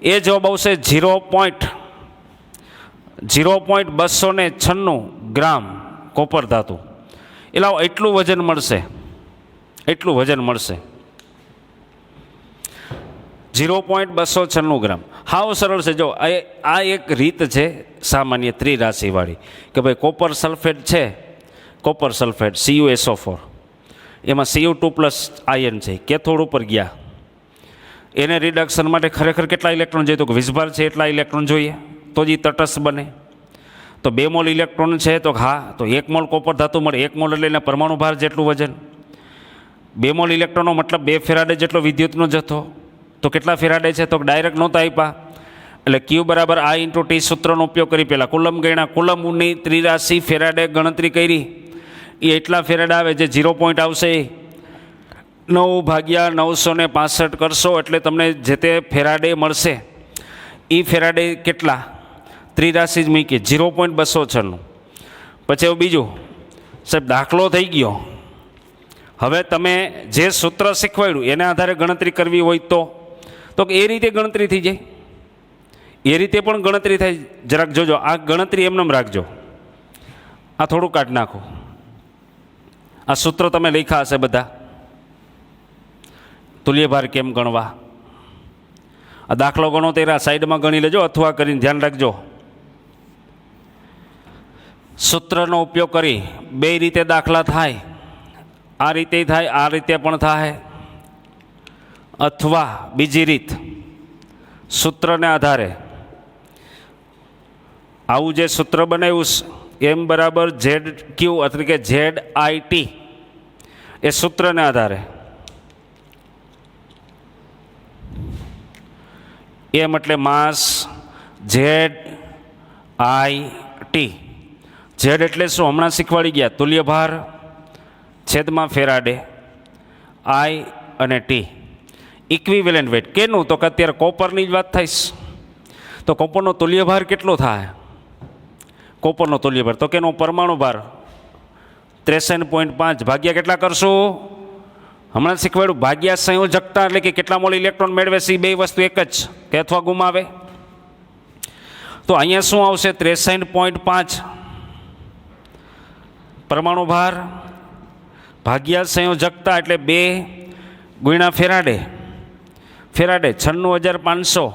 એ જવાબ આવશે 0.296 ગ્રામ કોપર ધાતુ. એટલે એટલું વજન મળશે, 0.296 ગ્રામ. હાવ સરળ છે. જો આ એક રીત છે સામાન્ય ત્રિરાશિવાળી કે ભાઈ કોપર સલ્ફેટ છે, કોપર સલ્ફેટ CuSO4, એમાં Cu2+ આયન છે, કેથોડ ઉપર ગયા. એને રિડક્શન માટે ખરેખર કેટલા ઇલેક્ટ્રોન જોઈએ? તો કે વીજભાર છે એટલા ઇલેક્ટ્રોન જોઈએ તો જ તટસ્થ બને. તો 2 મોલ ઇલેક્ટ્રોન છે તો હા, તો 1 મોલ કોપર ધાતુ મળે. 1 મોલ એટલે એના પરમાણુ ભાર જેટલું વજન. 2 મોલ ઇલેક્ટ્રોનનો મતલબ 2 ફેરાડે જેટલો વિદ્યુતનો જથ્થો. તો કેટલા ફેરાડે છે? તો ડાયરેક્ટ નહોતા આપ્યા. એટલે ક્યુ બરાબર I ઇન્ટુ ટી સૂત્રનો ઉપયોગ કરી પહેલાં કુલમ ગણ્યા. કુલમની ત્રિરાશિ ફેરાડે ગણતરી કરી એ એટલા ફેરાડે આવે જે 0 પોઈન્ટ આવશે. 9/965 કરશો એટલે તમને જે તે ફેરાડે મળશે. એ ફેરાડે કેટલા? ત્રિરાશિ જ મૂકી 0.296. પછી એવું બીજું સાહેબ દાખલો થઈ ગયો. હવે તમે જે સૂત્ર શીખવાડ્યું એના આધારે ગણતરી કરવી હોય તો એ રીતે ગણતરી થઈ જાય, એ રીતે પણ ગણતરી થાય. જરાક જોજો, આ ગણતરી એમનેમ રાખજો. આ થોડું કાઢી નાખો. આ સૂત્ર તમે લખ્યા હશે બધા, તુલ્યભાર કેમ ગણવા. આ દાખલો ગણો તેરા સાઈડમાં ગણી લેજો, અથવા કરીને ધ્યાન રાખજો. સૂત્રનો ઉપયોગ કરી બે રીતે દાખલા થાય. આ રીતે થાય, આ રીતે પણ થાય, અથવા બીજી રીત સૂત્રને આધારે આવું જે સૂત્ર બનાવ્યું એમ બરાબર ઝેડ ક્યુ એટલે કે ZIT, એ સૂત્રને આધારે એમ એટલે માસ ZIT. ઝેડ એટલે શું હમણાં શીખવાડી ગયા, તુલ્યભાર છેદમાં ફેરાડે, I અને T. ઇક્વિવેલન્ટ વેટ કેનું, તો કે અત્યારે કોપરની જ વાત થઈશ. તો કોપરનો તુલ્યભાર કેટલો થાય? કોપરનો તુલ્યભાર તો કેનો પરમાણુ ભાર 63.5 ભાગ્યા કેટલા કરશું? હમણાં શીખવાડ્યું ભાગ્યા સંયોજકતા એટલે કે કેટલા મોલ ઇલેક્ટ્રોન મેળવે છે. બે વસ્તુ એક જ કે અથવા ગુમાવે. તો અહીંયા શું આવશે? 63.5 પરમાણુ ભાર ભાગ્યા સંયોજકતા એટલે 2 ગુણ્યા ફેરાડે. ફેરાડે 96,500.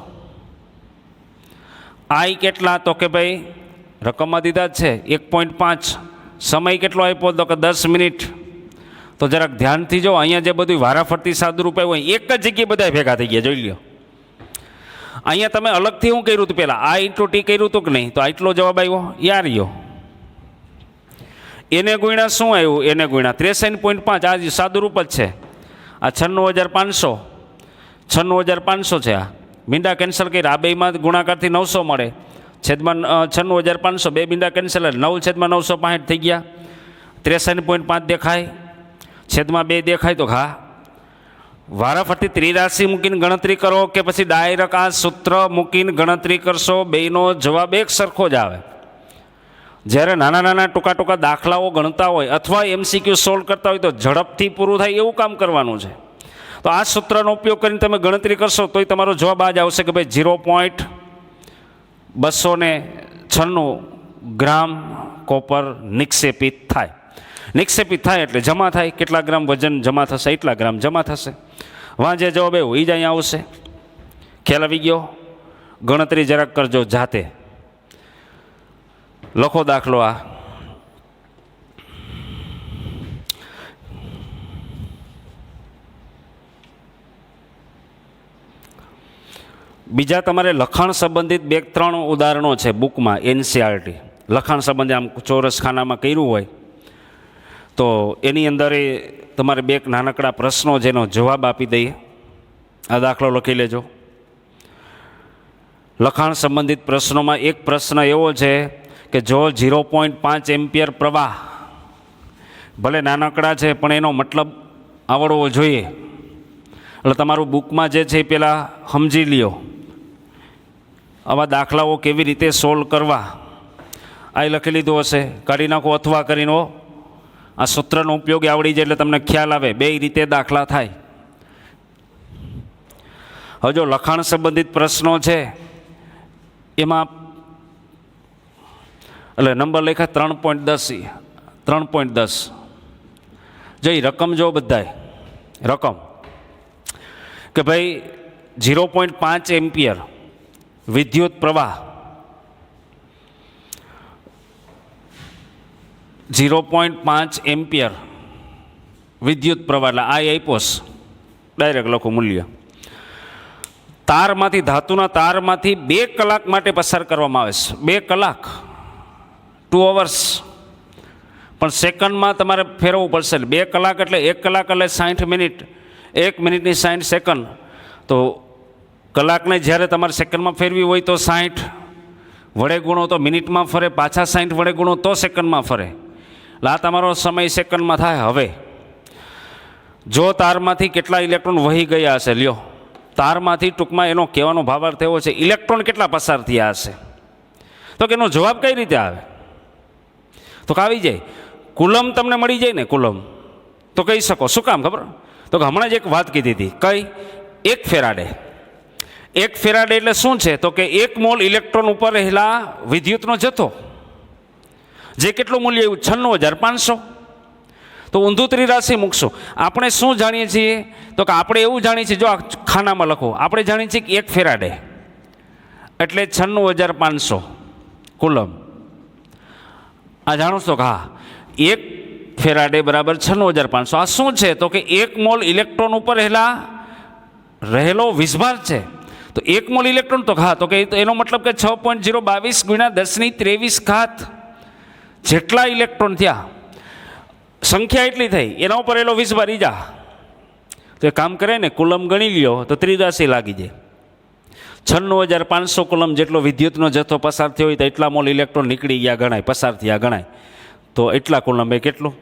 I કેટલા? તો કે ભાઈ રકમમાં દીધા જ છે 1.5. સમય કેટલો આપ્યો? તો કે 10 મિનિટ. તો જરાક ધ્યાનથી જો, અહીંયા જે બધું વારાફરતી સાદુરૂપ આવ્યું હોય એક જ જગ્યાએ બધા ભેગા થઈ ગયા, જોઈ લ્યો. અહીંયા તમે અલગથી શું કર્યું હતું? પહેલાં I × T કર્યું હતું કે નહીં? તો આટલો જવાબ આવ્યો યાર યો. એને ગુણ્યા શું આવ્યું? એને ગુણ્યા 63.5. આ સાદુરૂપ જ છે. આ 96,500. 96,500 છે. આ મીંડા કેન્સલ કરી, આ બેમાં ગુણાકારથી 900 મળે. છેદમાં 96,500, બે મીંડા કેન્સલ, 9/965 થઈ ગયા. 63.5 દેખાય, છેદમાં 2 દેખાય. તો હા, વારાફરતી ત્રિરાશિ મૂકીને ગણતરી કરો કે પછી ડાયરેક્ટ આ સૂત્ર મૂકીને ગણતરી કરશો, બેનો જવાબ એક સરખો જ આવે. જ્યારે નાના નાના ટૂંકા ટૂંકા દાખલાઓ ગણતા હોય અથવા MCQ સોલ્વ કરતા હોય તો ઝડપથી પૂરું થાય એવું કામ કરવાનું છે. તો આ સૂત્રનો ઉપયોગ કરીને તમે ગણતરી કરશો તોય તમારો જવાબ આ જ આવશે કે ભાઈ 0.296 ગ્રામ કોપર નિક્ષેપિત થાય. નિક્ષેપિત થાય એટલે જમા થાય. કેટલા ગ્રામ વજન જમા થશે? એટલા ગ્રામ જમા થશે. વાં જે જવાબ એવું એ જ અહીંયા આવશે. ખ્યાલ આવી ગયો? ગણતરી જરાક કરજો જાતે. લખો દાખલો. આ બીજા તમારે લખાણ સંબંધિત 2-3 ઉદાહરણો છે બુકમાં, NCERT લખાણ સંબંધિત આમ ચોરસ ખાનામાં કર્યું હોય તો એની અંદર એ તમારે 2 નાનકડા પ્રશ્નો જેનો જવાબ આપી દઈએ. આ દાખલો લખી લેજો. લખાણ સંબંધિત પ્રશ્નોમાં એક પ્રશ્ન એવો છે કે જો 0.5 એમ્પિયર પ્રવાહ, ભલે નાનકડા છે પણ એનો મતલબ આવડવો જોઈએ. એટલે તમારું બુકમાં જે છે એ પહેલાં સમજી લ્યો. આવા દાખલાઓ કેવી રીતે સોલ્વ કરવા આ લખી લીધું હશે, કાઢી નાખો અથવા કરીને આ સૂત્રનો ઉપયોગ આવડી જાય એટલે તમને ખ્યાલ આવે. 2 રીતે દાખલા થાય. હવે જો લખાણ સંબંધિત પ્રશ્નો છે એમાં એટલે નંબર લખ્યા 3.10. 3.10 જો એ રકમ જો બધાય રકમ કે ભાઈ 0.5 એમ્પિયર વિદ્યુત પ્રવાહ, 0.5 એમ્પિયર વિદ્યુત પ્રવાહ એટલે આ આપ્યોસ ડાયરેક્ટ લખો મૂલ્ય. તારમાંથી, ધાતુના તારમાંથી 2 કલાક માટે પસાર કરવામાં આવે છે. 2 કલાક 2 hours, પણ સેકન્ડમાં તમારે ફેરવવું પડશે. 2 કલાક એટલે 1 કલાક એટલે 60 મિનિટ, 1 મિનિટની 60 સેકન્ડ. તો કલાકને જ્યારે તમારે સેકન્ડમાં ફેરવી હોય તો 60 વડે ગુણો તો મિનિટમાં ફરે, પાછા 60 વડે ગુણો તો સેકન્ડમાં ફરે. એટલે આ તમારો સમય સેકન્ડમાં થાય. હવે જો તારમાંથી કેટલા ઇલેક્ટ્રોન વહી ગયા હશે, લ્યો તારમાંથી ટૂંકમાં એનો કહેવાનો ભાવાર્થ એવો છે ઇલેક્ટ્રોન કેટલા પસાર થયા હશે. તો કે એનો જવાબ કઈ રીતે આવે? તો આવી જાય કુલમ તમને મળી જાય ને કુલમ તો કહી શકો. શું કામ ખબર? તો કે હમણાં જ એક વાત કીધી હતી. કઈ? 1 ફેરાડે. 1 ફેરાડે એટલે શું છે? તો કે 1 મોલ ઇલેક્ટ્રોન ઉપર રહેલા વિદ્યુતનો જથ્થો, જે કેટલું મૂલ્ય આવ્યું? 96,500. તો ઊંધું ત્રિરાશી મૂકશો. આપણે શું જાણીએ છીએ? તો કે આપણે એવું જાણીએ છીએ, જો આ ખાનામાં લખો, આપણે જાણીએ છીએ કે 1 ફેરાડે એટલે 96,500 કુલમ. આ જાણો છો કે હા, 1 ફેરાડે બરાબર 96,500. આ શું છે? તો કે 1 મોલ ઇલેક્ટ્રોન ઉપર રહેલો વીજભાર છે. તો 1 મોલ ઇલેક્ટ્રોન, તો હા, તો કે એનો મતલબ કે 6.022 ગુણ્યા 10⁻23 જેટલા ઇલેક્ટ્રોન થયા, સંખ્યા એટલી થઈ, એના ઉપર એનો વીજભાર ઈજા. તો એ કામ કરે ને, કુલમ ગણી લ્યો તો ત્રિરાશી લાગી જાય. 96,500 કુલમ જેટલો વિદ્યુતનો જથ્થો પસાર થયો હોય તો એટલા મોલ ઇલેક્ટ્રોન નીકળી ગયા ગણાય, પસાર થયા ગણાય. તો એટલા કુલમ એ કેટલું?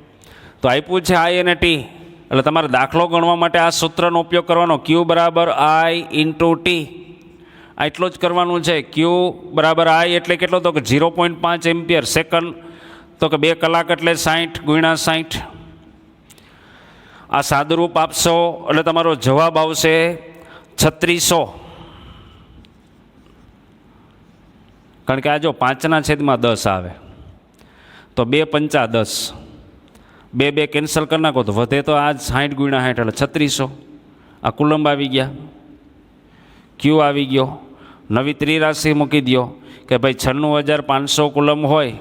તો આપ્યું છે I અને T. એટલે તમારે દાખલો ગણવા માટે આ સૂત્રનો ઉપયોગ કરવાનો. Q બરાબર I ઇન્ટુ T. આ એટલો જ કરવાનું છે. Q બરાબર I એટલે કેટલો? તો કે 0.5 એમ્પિયર સેકન્ડ. તો કે 2 કલાક એટલે 60 ગુણ્યા 60. આ સાદુરૂપ આપશો એટલે તમારો જવાબ આવશે 3600. કારણ કે આ જો 5/10 આવે તો 2 પંચા 10, 2 કેન્સલ કરી નાખો તો વધે તો આ 60 ગુણ્યા 60 એટલે 3600. આ કુલંબ આવી ગયા, Q આવી ગયો. નવી ત્રિરાશિ મૂકી દો કે ભાઈ 96,500 કુલમ હોય,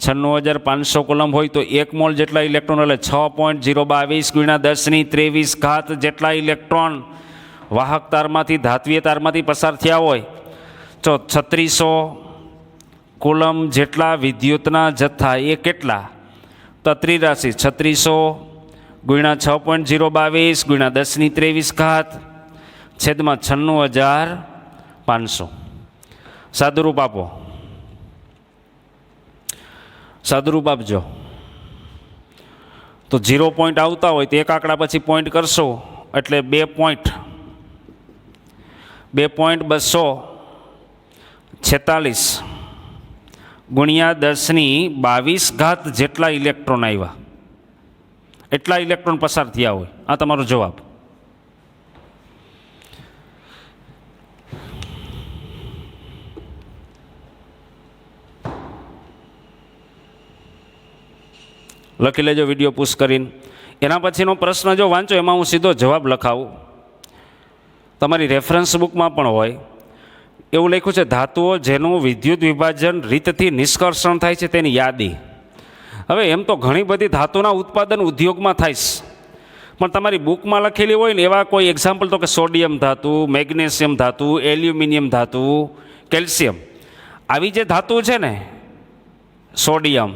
96,500 કુલમ હોય તો 1 મોલ જેટલા ઇલેક્ટ્રોન એટલે 6.022 ગુણ્યા 10⁻23 જેટલા ઇલેક્ટ્રોન વાહક તારમાંથી ધાત્વીય તારમાંથી પસાર થયા હોય તો 3600 કુલમ જેટલા વિદ્યુતના જથ્થા એ કેટલા? તો ત્રિરાશિ 3600 ગુણ્યા 6.022 ગુણ્યા 10⁻23 છેદમાં 96,500. સાદુરૂપ આપો, સાદુરૂપ આપજો. તો 0 પોઈન્ટ આવતા હોય તો એક આંકડા પછી પોઈન્ટ કરશો એટલે 2.246 ગુણ્યા 10⁻22 જેટલા ઇલેક્ટ્રોન આવ્યા, એટલા ઇલેક્ટ્રોન પસાર થયા હોય. આ તમારો જવાબ. લખી લેજો વિડીયો પુશ કરીને. એના પછીનો પ્રશ્ન જો વાંચો એમાં હું સીધો જવાબ લખાવું. તમારી રેફરન્સ બુકમાં પણ હોય એવું લખ્યું છે, ધાતુઓ જેનું વિદ્યુત વિભાજન રીતથી નિષ્કર્ષણ થાય છે તેની યાદી. હવે એમ તો ઘણી બધી ધાતુના ઉત્પાદન ઉદ્યોગમાં થાય છે, પણ તમારી બુકમાં લખેલી હોય ને એવા કોઈ એક્ઝામ્પલ તો કે સોડિયમ ધાતુ, મેગ્નેશિયમ ધાતુ, એલ્યુમિનિયમ ધાતુ, કેલ્શિયમ, આવી જે ધાતુ છે ને, સોડિયમ,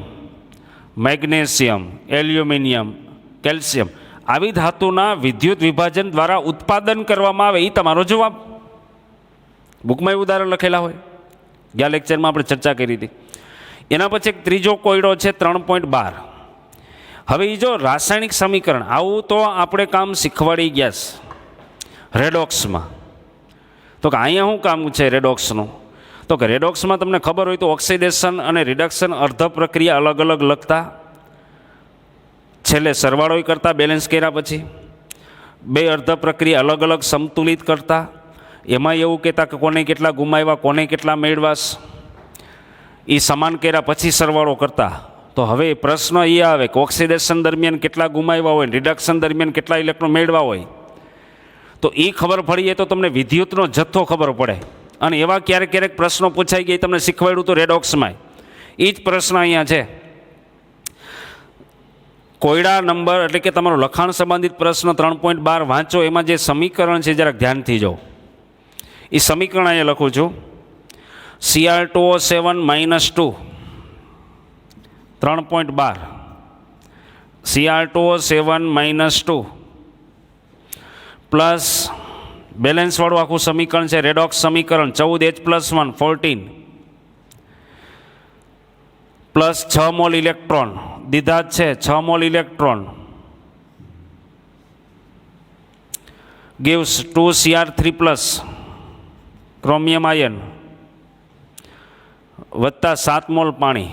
મેગ્નેશિયમ, એલ્યુમિનિયમ, કેલ્શિયમ, આવી ધાતુના વિદ્યુત વિભાજન દ્વારા ઉત્પાદન કરવામાં આવે. એ તમારો જવાબ. બુકમાં એવું ઉદાહરણ લખેલા હોય, ગયા લેક્ચરમાં આપણે ચર્ચા કરી હતી. એના પછી એક ત્રીજો કોયડો છે 3.12. હવે એ જો રાસાયણિક સમીકરણ, આવું તો આપણે કામ શીખવાડી ગયા છે રેડોક્સમાં. તો કે અહીંયા શું કામ છે રેડોક્સનું? તો કે રેડોક્સમાં તમને ખબર હોય તો ઓક્સિડેશન અને રિડક્શન અર્ધ પ્રક્રિયા અલગ અલગ લખતા, છેલ્લે સરવાળો કરતા બેલેન્સ કર્યા પછી, બે અર્ધ પ્રક્રિયા અલગ અલગ સંતુલિત કરતા, એમાં એવું કહેતા કે કોને કેટલા ગુમાવ્યા, કોને કેટલા મેળવાશ, એ સમાન કર્યા પછી સરવાળો કરતા. તો હવે પ્રશ્ન એ આવે કે ઓક્સિડેશન દરમિયાન કેટલા ગુમાવ્યા હોય, રિડક્શન દરમિયાન કેટલા ઇલેક્ટ્રોન મેળવા હોય. તો એ ખબર પડીએ તો તમને વિદ્યુતનો જથ્થો ખબર પડે. અને એવા ક્યારેક ક્યારેક પ્રશ્નો પૂછાઈ ગયા, તમને શીખવાડ્યું તો રેડોક્સમાં. એ જ પ્રશ્ન અહીંયા છે. કોયડા નંબર એટલે કે તમારો લખાણ સંબંધિત પ્રશ્ન 3.12 વાંચો. એમાં જે સમીકરણ છે જરાક ધ્યાનથી જો. એ સમીકરણ અહીંયા લખું છું, Cr2O7 -2 3.12 Cr2O7 -2 પ્લસ બેલેન્સવાળું આખું સમીકરણ છે રેડોક્સ સમીકરણ 14H+1 14 પ્લસ 6 મોલ ઇલેક્ટ્રોન દીધા જ છે, 6 mole electron gives 2Cr3+ chromium ion વત્તા 7 મોલ પાણી.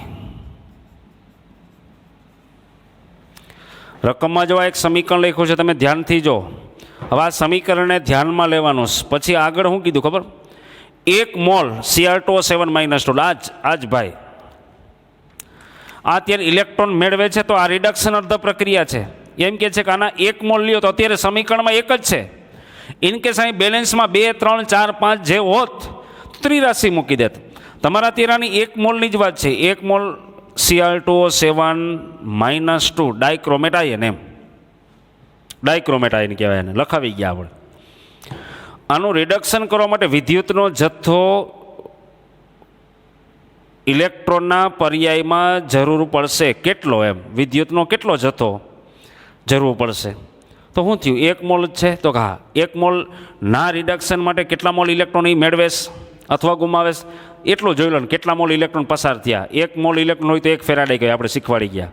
રકમમાં જો આ એક સમીકરણ લખ્યું છે, તમે ધ્યાનથી જો. હવે આ સમીકરણને ધ્યાનમાં લેવાનું છે. પછી આગળ શું કીધું ખબર? 1 મોલ Cr2O7 - આજ ભાઈ આ અત્યારે ઇલેક્ટ્રોન મેળવે છે, તો આ રિડક્શન અર્ધ પ્રક્રિયા છે. એમ કે છે કે આના 1 મોલ લ્યો તો અત્યારે સમીકરણમાં 1 જ છે. ઇનકેસ અહીં બેલેન્સમાં 2, 3, 4, 5 જે હોત તો ત્રિરાશિ મૂકી દેત. તમારા તેરાની 1 મોલની જ વાત છે. 1 મોલ Cr2O7 - 2 ડાયક્રોમેટ આયન, એમ ડાયક્રોમેટ આયન કહેવાય એને, લખાવી ગયા આપણે. આનું રિડક્શન કરવા માટે વિદ્યુતનો જથ્થો ઇલેક્ટ્રોનના પર્યાયમાં જરૂર પડશે. કેટલો? એમ વિદ્યુતનો કેટલો જથ્થો જરૂર પડશે? તો શું થયું? 1 મોલ જ છે. તો હા, 1 મોલ ના રિડક્શન માટે કેટલા મોલ ઇલેક્ટ્રોન એ મેળવેશ અથવા ગુમાવેશ એટલું જોઈ લો ને. કેટલા મોલ ઇલેક્ટ્રોન પસાર થયા? 1 મોલ ઇલેક્ટ્રોન હોય તો 1 ફેરાડે કહે, આપણે શીખવાડી ગયા.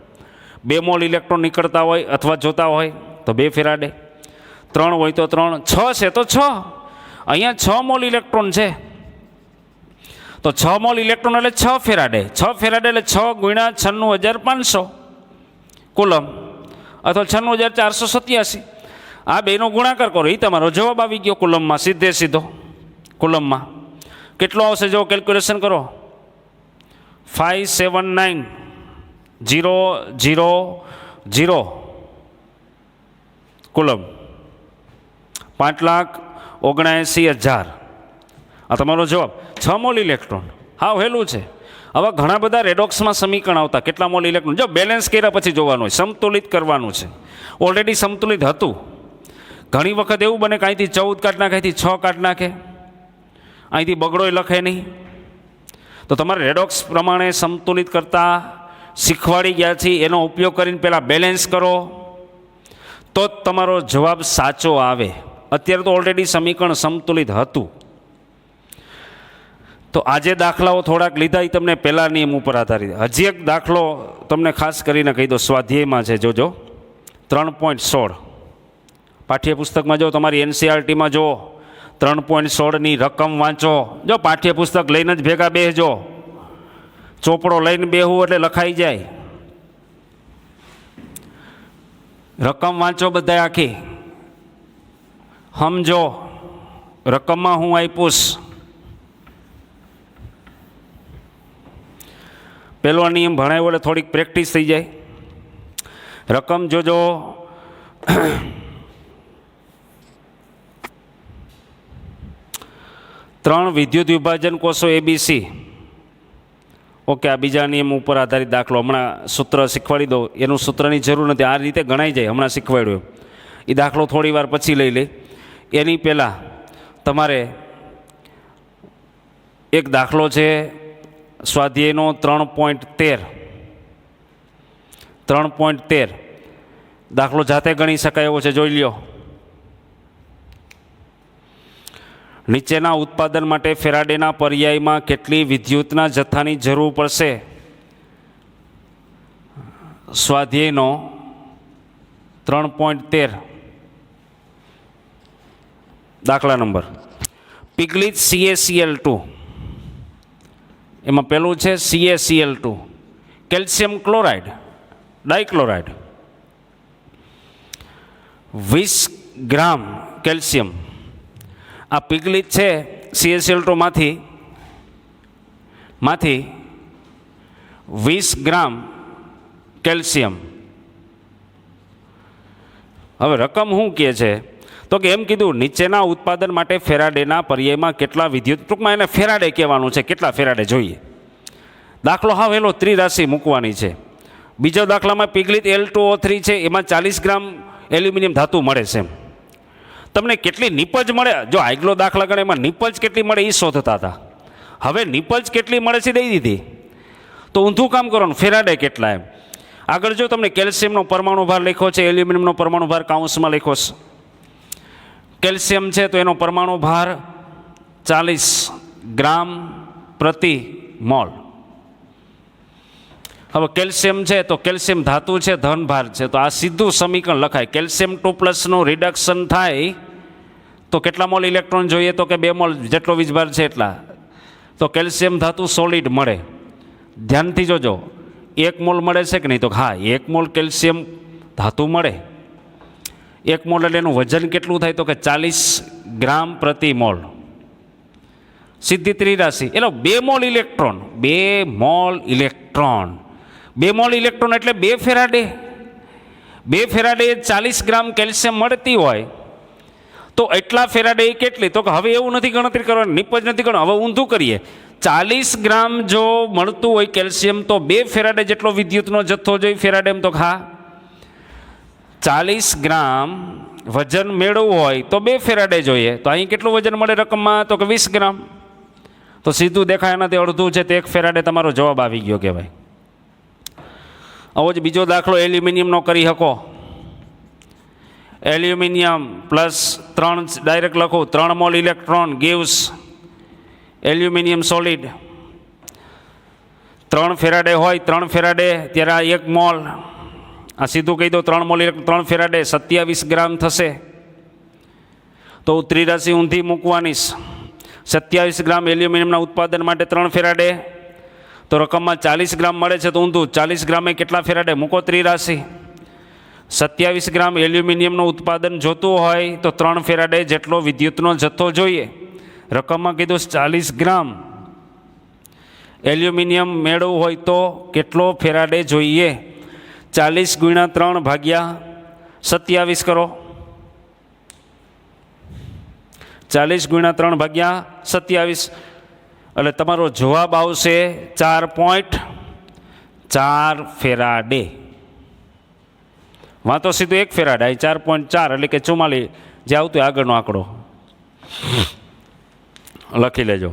2 મોલ ઇલેક્ટ્રોન નીકળતા હોય અથવા જોતા હોય તો 2 ફેરાડે. 3 હોય તો 3. 6 છે તો 6. અહીંયા 6 મોલ ઇલેક્ટ્રોન છે, તો 6 મોલ ઇલેક્ટ્રોન એટલે 6 ફેરાડે. 6 ફેરાડે એટલે 6 ગુણ્યા 96,500 કુલમ અથવા 96,487. આ બેનો ગુણાકાર કરો, એ તમારો જવાબ આવી ગયો કુલમમાં, સીધે સીધો કુલમમાં. કેટલો આવશે જો કેલ્ક્યુલેશન કરો? 579,000 કુલમ. 5,79,000 આ તમારો જવાબ. 6 મોલ ઇલેક્ટ્રોન. હા, હેલું છે. હવે ઘણા બધા રેડોક્સમાં સમીકરણ આવતા. કેટલા મોલ ઇલેક્ટ્રોન? જો બેલેન્સ કર્યા પછી જોવાનું હોય, સમતુલિત કરવાનું છે. ઓલરેડી સમતુલિત હતું. ઘણી વખત એવું બને કે અહીંથી 14 કાઢ નાખે, અહીંથી 6 કાઢ નાખે, અહીંથી બગડોય લખે નહીં. તો તમારે રેડોક્સ પ્રમાણે સમતુલિત કરતા શીખવાડી ગયા છે. એનો ઉપયોગ કરીને પહેલાં બેલેન્સ કરો તો જ તમારો જવાબ સાચો આવે. અત્યારે તો ઓલરેડી સમીકરણ સમતુલિત હતું. તો આજે દાખલાઓ થોડાક લીધા, એ તમને પહેલા નિયમ ઉપર આધારિત. હજી એક દાખલો તમને ખાસ કરીને કહી દો, સ્વાધ્યાયમાં છે, જોજો. 3.16 પાઠ્યપુસ્તકમાં જો, તમારી NCERTમાં જો, 3.16ની રકમ વાંચો. જો પાઠ્યપુસ્તક લઈને જ ભેગા બેસજો. ચોપડો લઈને બેહવું એટલે લખાઈ જાય. રકમ વાંચો બધા આખી, સમજો રકમમાં હું આપ્યુંસ. પહેલો નિયમ ભણાવ્યો એટલે થોડીક પ્રેક્ટિસ થઈ જાય. રકમ જોજો. ત્રણ વિદ્યુત વિભાજન કોષો ABC. ઓકે, આ બીજા નિયમ ઉપર આધારિત દાખલો. હમણાં સૂત્ર શીખવાડી દો, એનું સૂત્રની જરૂર નથી, આ રીતે ગણાઈ જાય. હમણાં શીખવાડ્યું એ દાખલો થોડી વાર પછી લઈ લે. એની પહેલાં તમારે એક દાખલો છે સ્વાધ્યાયનો 3.13 દાખલો જાતે ગણી શકાય એવો છે, જોઈ લ્યો. નીચેના ઉત્પાદન માટે ફેરાડેના પર્યાયમાં કેટલી વિદ્યુતના જથ્થાની જરૂર પડશે? સ્વાધ્યાયનો 3.13 દાખલા નંબર. પિગલિત CaCl2, એમાં પેલું છે CaCl2, કેલ્શિયમ ક્લોરાઇડ, ડાયક્લોરાઇડ. 20 ગ્રામ કેલ્શિયમ. આ પિગલિત છે CaCl2 માંથી 20 ગ્રામ કેલ્શિયમ. હવે રકમ શું કહે છે? તો કે એમ કીધું, નીચેના ઉત્પાદન માટે ફેરાડેના પર્યાયમાં કેટલા વિદ્યુત, ટૂંકમાં એને ફેરાડે કહેવાનું છે, કેટલા ફેરાડે જોઈએ. દાખલો હા વહેલો ત્રિરાશિ મૂકવાની છે. બીજો દાખલામાં પિગલિત L2O3 છે, એમાં 40 ગ્રામ એલ્યુમિનિયમ ધાતુ મળે છે. તમને કેટલી નિપજ મળે? જો આગલો દાખલા ગણે એમાં નિપજ કેટલી મળે એ શોધતા હતા. હવે નિપજ કેટલી મળે છે દઈ દીધી. તો ઊંધું કામ કરવાનું, ફેરાડે કેટલા એમ. આગળ જો તમને કેલ્શિયમનો પરમાણુ ભાર લખ્યો છે, એલ્યુમિનિયમનો પરમાણુ ભાર કાઉન્સમાં લખ્યો છે. કેલ્શિયમ છે તો એનો પરમાણુ ભાર 40 ગ્રામ પ્રતિ મોલ. હવે કેલ્શિયમ છે તો કેલ્શિયમ ધાતુ છે, ધન ભાર છે, તો આ સીધું સમીકરણ લખાય. કેલ્શિયમ 2+ રિડક્શન થાય તો કેટલા મોલ ઇલેક્ટ્રોન જોઈએ? તો કે 2 મોલ, જેટલો વીજભાર છે એટલા. તો કેલ્શિયમ ધાતુ સોલિડ મળે. ધ્યાનથી જોજો, 1 મોલ મળે છે કે નહીં? તો હા, 1 મોલ કેલ્શિયમ ધાતુ મળે, 1 મોલ એટલે એનું વજન કેટલું થાય તો કે 40 ગ્રામ પ્રતિ મોલ, સીધી ત્રિરાશિ. એટલે 2 mall electron, 2 mall electron, 2 mall electron એટલે 2 ફેરાડે. 2 ફેરાડે 40 ગ્રામ કેલ્શિયમ મળતી હોય તો એટલા ફેરાડે કેટલી, તો કે હવે એવું નથી ગણતરી કરવાની, નિપજ નથી કરવાની, હવે ઊંધું કરીએ. 40 ગ્રામ જો મળતું હોય કેલ્શિયમ તો 2 ફેરાડે જેટલો વિદ્યુતનો જથ્થો જોઈએ ફેરાડેમ, તો હા 40 ગ્રામ વજન મેળવવું હોય તો 2 ફેરાડે જોઈએ. તો અહીં કેટલું વજન મળે રકમમાં, તો કે 20 ગ્રામ. તો સીધું દેખાય એનાથી અડધું છે તે 1 ફેરાડે તમારો જવાબ આવી ગયો કહેવાય. આવો જ બીજો દાખલો એલ્યુમિનિયમનો કરી શકો. એલ્યુમિનિયમ પ્લસ 3 ડાયરેક્ટ લખું, 3 mole electron gives aluminium solid. 3 Faraday હોય, 3 ફેરાડે ત્યારે આ 1 મોલ, આ સીધું કહી દો 3 મોલ 3 ફેરાડે 27 ગ્રામ થશે. તો ત્રિરાશિ ઊંધી મૂકવાની. 27 ગ્રામ એલ્યુમિનિયમના ઉત્પાદન માટે 3 ફેરાડે, તો રકમમાં 40 ગ્રામ મળે છે તો ઊંધું 40 ગ્રામે કેટલા ફેરાડે મૂકો ત્રિરાશિ. 27 ગ્રામ એલ્યુમિનિયમનું ઉત્પાદન જોતું હોય તો 3 ફેરાડે જેટલો વિદ્યુતનો જથ્થો જોઈએ. રકમમાં કીધું 40 ગ્રામ એલ્યુમિનિયમ મેળવવું હોય તો કેટલો ફેરાડે જોઈએ. 40 ગુણ્યા 3 ભાગ્યા 27 કરો. 40 ગુણ્યા 3 ભાગ્યા 27 એટલે તમારો જવાબ આવશે 4.4 ફેરાડે. વાંધો સીધું 1 ફેરાડે, 4.4 એટલે કે 44 જે આવતું હોય આગળનો આંકડો લખી લેજો.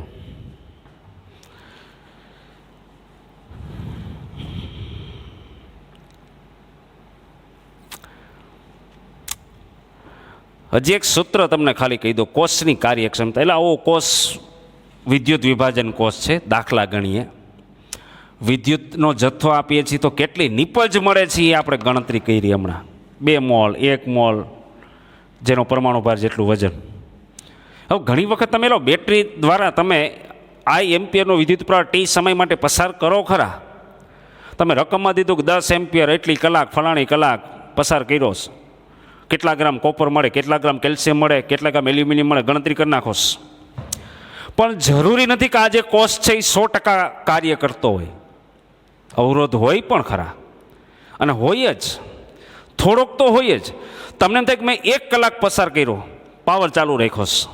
હજી એક સૂત્ર તમને ખાલી કહી દો, કોષની કાર્યક્ષમતા. એટલે આવો કોષ વિદ્યુત વિભાજન કોષ છે. દાખલા ગણીએ, વિદ્યુતનો જથ્થો આપીએ છીએ તો કેટલી નિપજ મળે છે એ આપણે ગણતરી કરી હમણાં. 2 મોલ 1 મોલ જેનો પરમાણુ ભાર જેટલું વજન. હવે ઘણી વખત તમે લો બેટરી દ્વારા તમે I એમ્પિયરનો વિદ્યુત પ્રવાહ T સમય માટે પસાર કરો ખરા. તમે રકમમાં દીધું કે 10 એમ્પિયર એટલી કલાક ફલાણી કલાક પસાર કર્યો, કેટલા ગ્રામ કોપર મળે, કેટલા ગ્રામ કેલ્શિયમ મળે, કેટલા ગ્રામ એલ્યુમિનિયમ મળે, ગણતરી કરી નાખો. પણ જરૂરી નથી કે આ જે કોષ છે એ 100% કાર્ય કરતો હોય. અવરોધ હોય પણ ખરા, અને હોય જ થોડોક તો હોય જ. તમને એમ થાય કે મેં 1 કલાક પસાર કર્યો, પાવર ચાલુ રાખ્યો,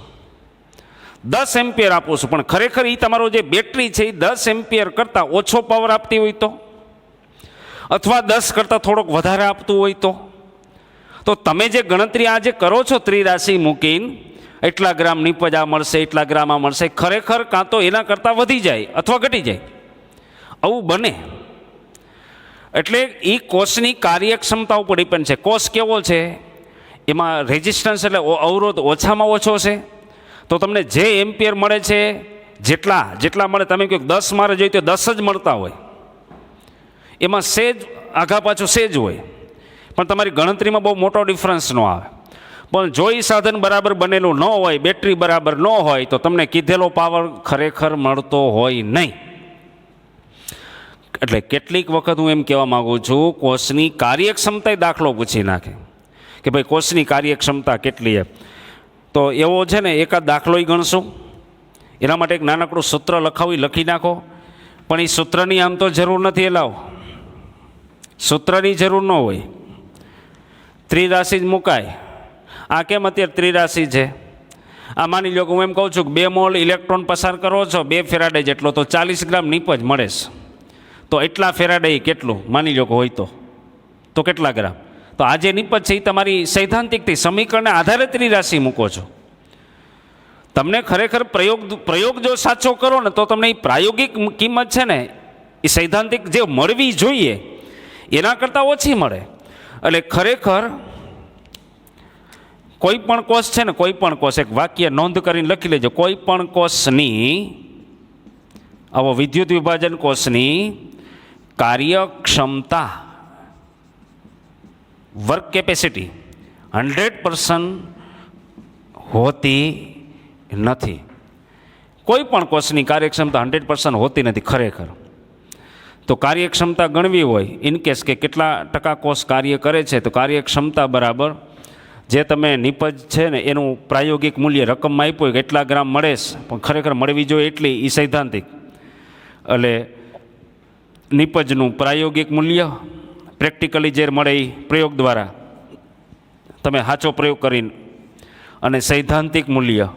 10 એમ્પિયર આપું છું, પણ ખરેખર એ તમારો જે બેટરી છે એ 10 એમ્પિયર કરતાં ઓછો પાવર આપતી હોય તો, અથવા 10 કરતાં થોડોક વધારે આપતું હોય તો તમે જે ગણતરી આ જે કરો છો ત્રિરાશિ મૂકીને એટલા ગ્રામ નિપજ આ મળશે, એટલા ગ્રામ આ મળશે, ખરેખર કાં તો એના કરતાં વધી જાય અથવા ઘટી જાય, આવું બને. એટલે એ કોષની કાર્યક્ષમતા ઉપર ડિપેન્ડ છે. કોષ કેવો છે, એમાં રેઝિસ્ટન્સ એટલે અવરોધ ઓછામાં ઓછો છે તો તમને જે એમ્પિયર મળે છે જેટલા મળે, તમે કહો 10 મારે જોઈએ તો 10 જ મળતા હોય, એમાં સેજ આઘા પાછું સેજ હોય, પણ તમારી ગણતરીમાં બહુ મોટો ડિફરન્સ ન આવે. પણ જો એ સાધન બરાબર બનેલું ન હોય, બેટરી બરાબર ન હોય તો તમને કીધેલો પાવર ખરેખર મળતો હોય નહીં. એટલે કેટલીક વખત હું એમ કહેવા માગું છું, કોષની કાર્યક્ષમતા દાખલો પૂછી નાખે કે ભાઈ કોષની કાર્યક્ષમતા કેટલી છે. તો એવો છે ને એકાદ દાખલોય ગણશું. એના માટે એક નાનકડું સૂત્ર લખાવી લખી નાખો. પણ એ સૂત્રની આમ તો જરૂર નથી. એલાવ સૂત્રની જરૂર ન હોય, ત્રિરાશિ જ મુકાય. આ કેમ અત્યારે ત્રિરાશિ છે? આ માની લો કે હું એમ કહું છું કે 2 મોલ ઇલેક્ટ્રોન પસાર કરો છો 2 ફેરાડે જેટલો, તો 40 ગ્રામ નિપજ મળે છે. તો એટલા ફેરાડે કેટલું માની લો કે હોય તો કેટલા ગ્રામ? તો આ જે નિપજ છે એ તમારી સૈદ્ધાંતિકથી સમીકરણને આધારે ત્રિરાશિ મૂકો છો. તમને ખરેખર પ્રયોગ જો સાચો કરો ને તો તમને એ પ્રાયોગિક કિંમત છે ને એ સૈદ્ધાંતિક જે મળવી જોઈએ એના કરતાં ઓછી મળે. એટલે ખરેખર કોઈ પણ કોષ છે ને, કોઈ પણ કોષ, એક વાક્ય નોંધ કરીને લખી લેજો, કોઈ પણ કોષની આવો વિદ્યુત વિભાજન કોષની કાર્યક્ષમતા વર્ક કેપેસિટી 100% હોતી નથી. કોઈ પણ કોષની કાર્યક્ષમતા 100% હોતી નથી ખરેખર. તો કાર્યક્ષમતા ગણવી હોય ઇનકેસ કે કેટલા ટકા કોષ કાર્ય કરે છે, તો કાર્યક્ષમતા બરાબર જે તમે નિપજ છે ને એનું પ્રાયોગિક મૂલ્ય રકમમાં આપ્યું હોય કે એટલા ગ્રામ મળે છે, પણ ખરેખર મળવી જોઈએ એટલી, એ સૈદ્ધાંતિક. એટલે નિપજનું પ્રાયોગિક મૂલ્ય પ્રેક્ટિકલી જે મળે એ પ્રયોગ દ્વારા તમે સાચો પ્રયોગ કરીને, અને સૈદ્ધાંતિક મૂલ્ય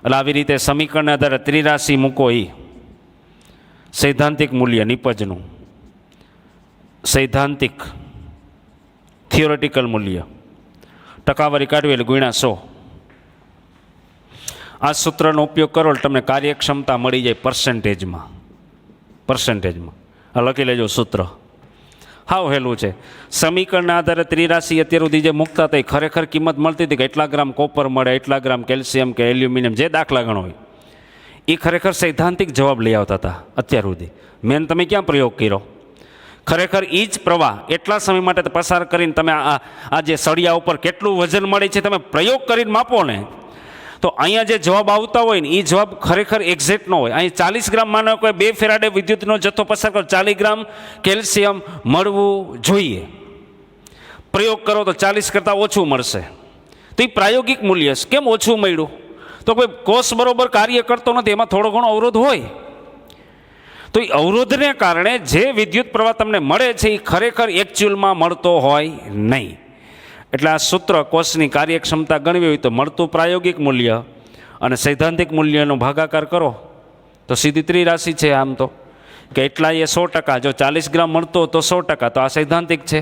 એટલે આવી રીતે સમીકરણના આધારે ત્રિરાશિ મૂકો, એ સૈદ્ધાંતિક મૂલ્ય નિપજનું, સૈદ્ધાંતિક થિયોરેટિકલ મૂલ્ય ટકાવારી કાઢવી એટલે ગુણ્યા 100. આ સૂત્રનો ઉપયોગ કરો એટલે તમને કાર્યક્ષમતા મળી જાય પર્સન્ટેજમાં. આ લખી લેજો સૂત્ર, હાવ હેલું છે. સમીકરણના આધારે ત્રિરાશિ અત્યાર સુધી જે મૂકતા હતા એ ખરેખર કિંમત મળતી હતી કે એટલા ગ્રામ કોપર મળે, એટલા ગ્રામ કેલ્શિયમ કે એલ્યુમિનિયમ, જે દાખલા ગણો હોય એ ખરેખર સૈદ્ધાંતિક જવાબ લઈ આવતા હતા અત્યાર સુધી. મેન તમે ક્યાં પ્રયોગ કર્યો? ખરેખર એ જ પ્રવાહ એટલા સમય માટે પસાર કરીને તમે આ જે સળિયા ઉપર કેટલું વજન મળે છે તમે પ્રયોગ કરીને માપો ને, તો અહીંયા જે જવાબ આવતા હોય ને એ જવાબ ખરેખર એક્ઝેક્ટ ન હોય. અહીં 40 ગ્રામ માનો કોઈ 2 ફેરાડે વિદ્યુતનો જથ્થો પસાર કરો, 40 ગ્રામ કેલ્શિયમ મળવું જોઈએ. પ્રયોગ કરો તો 40 કરતાં ઓછું મળશે. તો એ પ્રાયોગિક મૂલ્ય છે. કેમ ઓછું મળ્યું? તો કોઈ કોષ બરોબર કાર્ય કરતો નથી, એમાં થોડો ઘણો અવરોધ હોય. તો એ અવરોધને કારણે જે વિદ્યુત પ્રવાહ તમને મળે છે એ ખરેખર એકચ્યુઅલમાં મળતો હોય નહીં. એટલે આ સૂત્ર કોષની કાર્યક્ષમતા ગણવી હોય તો મળતું પ્રાયોગિક મૂલ્ય અને સૈદ્ધાંતિક મૂલ્યનો ભાગાકાર કરો તો સીધી ત્રિરાશિ છે. આમ તો કે એટલા એ 100%, જો 40 ગ્રામ મળતો તો 100%, તો આ સૈદ્ધાંતિક છે.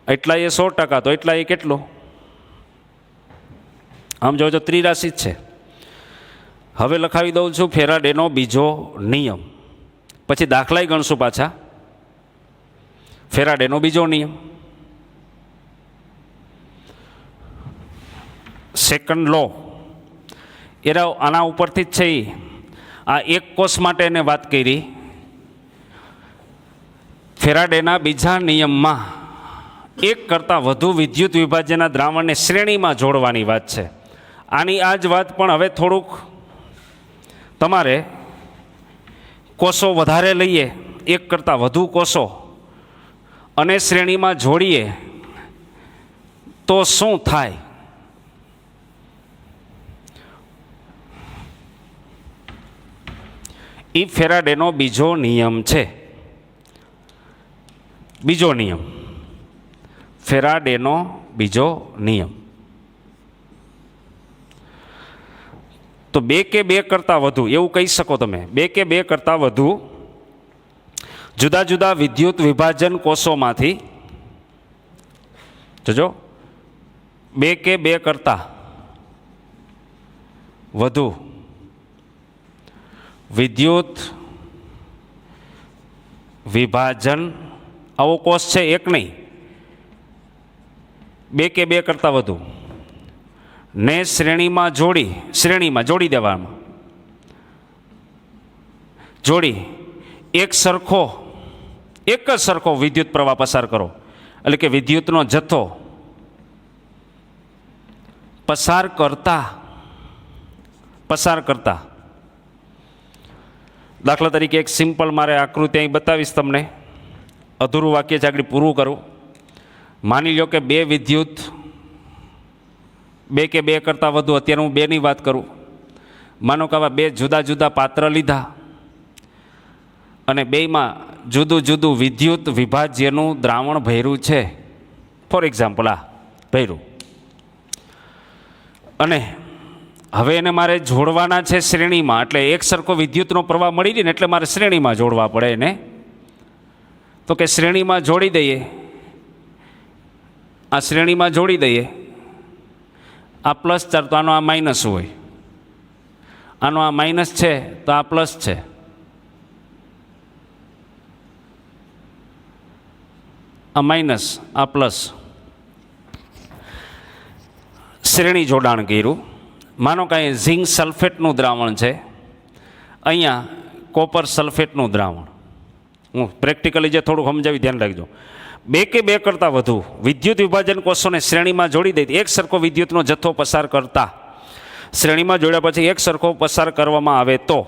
એટલા એ 100%, તો એટલા એ કેટલું? આમ જોજો ત્રિરાશિ જ છે. હવે લખાવી દઉં છું ફેરાડેનો બીજો નિયમ, પછી દાખલાય ગણશું પાછા. ફેરાડેનો બીજો નિયમ, સેકન્ડ લો, એરા આના ઉપરથી જ છે. આ એક કોષ માટે એને વાત કરી. ફેરાડેના બીજા નિયમમાં એક કરતાં વધુ વિદ્યુત વિભાજનના દ્રાવણને શ્રેણીમાં જોડવાની વાત છે. આની આ જ વાત પણ હવે થોડુંક તમારે કોષો વધારે લઈએ, એક કરતાં વધુ કોષો અને શ્રેણીમાં જોડીએ તો શું થાય? એ ફેરાડેનો બીજો નિયમ છે. બીજો નિયમ, ફેરાડેનો બીજો નિયમ. તો 2 કે 2 કરતાં વધુ એવું કહી શકો તમે. 2 કે 2 કરતાં વધુ જુદા જુદા વિદ્યુત વિભાજન કોષોમાંથી, જોજો, 2 કે 2 કરતાં વધુ વિદ્યુત વિભાજન, આવો કોષ છે એક નહીં, 2 કે 2 કરતાં વધુ ને શ્રેણીમાં જોડી દેવામાં, જોડી એક જ સરખો વિદ્યુત પ્રવાહ પસાર કરો. એટલે કે વિદ્યુતનો જથ્થો પસાર કરતા દાખલા તરીકે એક સિમ્પલ મારે આકૃતિ અહીં બતાવીશ તમને, અધૂરું વાક્ય છે, આગળ પૂરું કરું. માની લો કે 2 વિદ્યુત, 2 કે 2 કરતાં વધુ, અત્યારે હું 2ની વાત કરું. માનો કે આવા 2 જુદા જુદા પાત્ર લીધા અને બેયમાં જુદું જુદું વિદ્યુત વિભાજ્યનું દ્રાવણ ભર્યું છે. ફોર એક્ઝામ્પલ આ ભર્યું, અને હવે એને મારે જોડવાના છે શ્રેણીમાં. એટલે એક સરખો વિદ્યુતનો પ્રવાહ મળી જાય ને એટલે મારે શ્રેણીમાં જોડવા પડે એને. તો કે શ્રેણીમાં જોડી દઈએ, આ શ્રેણીમાં જોડી દઈએ. આ પ્લસ ચાર તો આનો આ માઇનસ હોય, આનો આ માઇનસ છે તો આ પ્લસ છે. આ માઇનસ, આ પ્લસ, શ્રેણી જોડાણ કર્યું. માનો કે અહીં ઝિંક સલ્ફેટનું દ્રાવણ છે, અહીંયા કોપર સલ્ફેટનું દ્રાવણ. હું પ્રેક્ટિકલી જે થોડું સમજાવી ધ્યાન રાખજો. 2 કે 2 કરતાં વધુ વિદ્યુત વિભાજન કોષોને શ્રેણીમાં જોડી દઈ એક સરખો વિદ્યુતનો જથ્થો પસાર કરતા શ્રેણીમાં જોડ્યા પછી એક સરખો પસાર કરવામાં આવે તો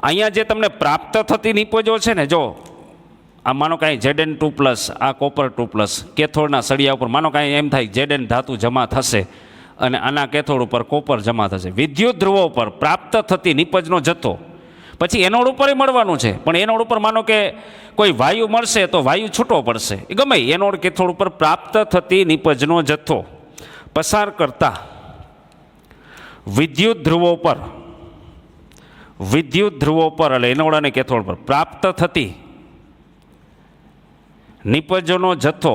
અહીંયા જે તમને પ્રાપ્ત થતી નિપજો છે ને, જો આ માનો કાંઈ Zn2+, આ કોપર 2+, કેથોડના સળિયા ઉપર માનો કાંઈ એમ થાય Zn ધાતુ જમા થશે અને આના કેથોડ ઉપર કોપર જમા થશે. વિદ્યુત ધ્રુવો પર પ્રાપ્ત થતી નિપજનો જથ્થો પછી એનોડ ઉપર મળવાનું છે, પણ એનોડ ઉપર માનો કે કોઈ વાયુ મળશે તો વાયુ છૂટો પડશે. ગમે એનોડ કેથોડ ઉપર પ્રાપ્ત થતી નિપજનો જથ્થો પસાર કરતા વિદ્યુત ધ્રુવો પર એટલે એનોડ અને કેથોડ પર પ્રાપ્ત થતી નિપજનો જથ્થો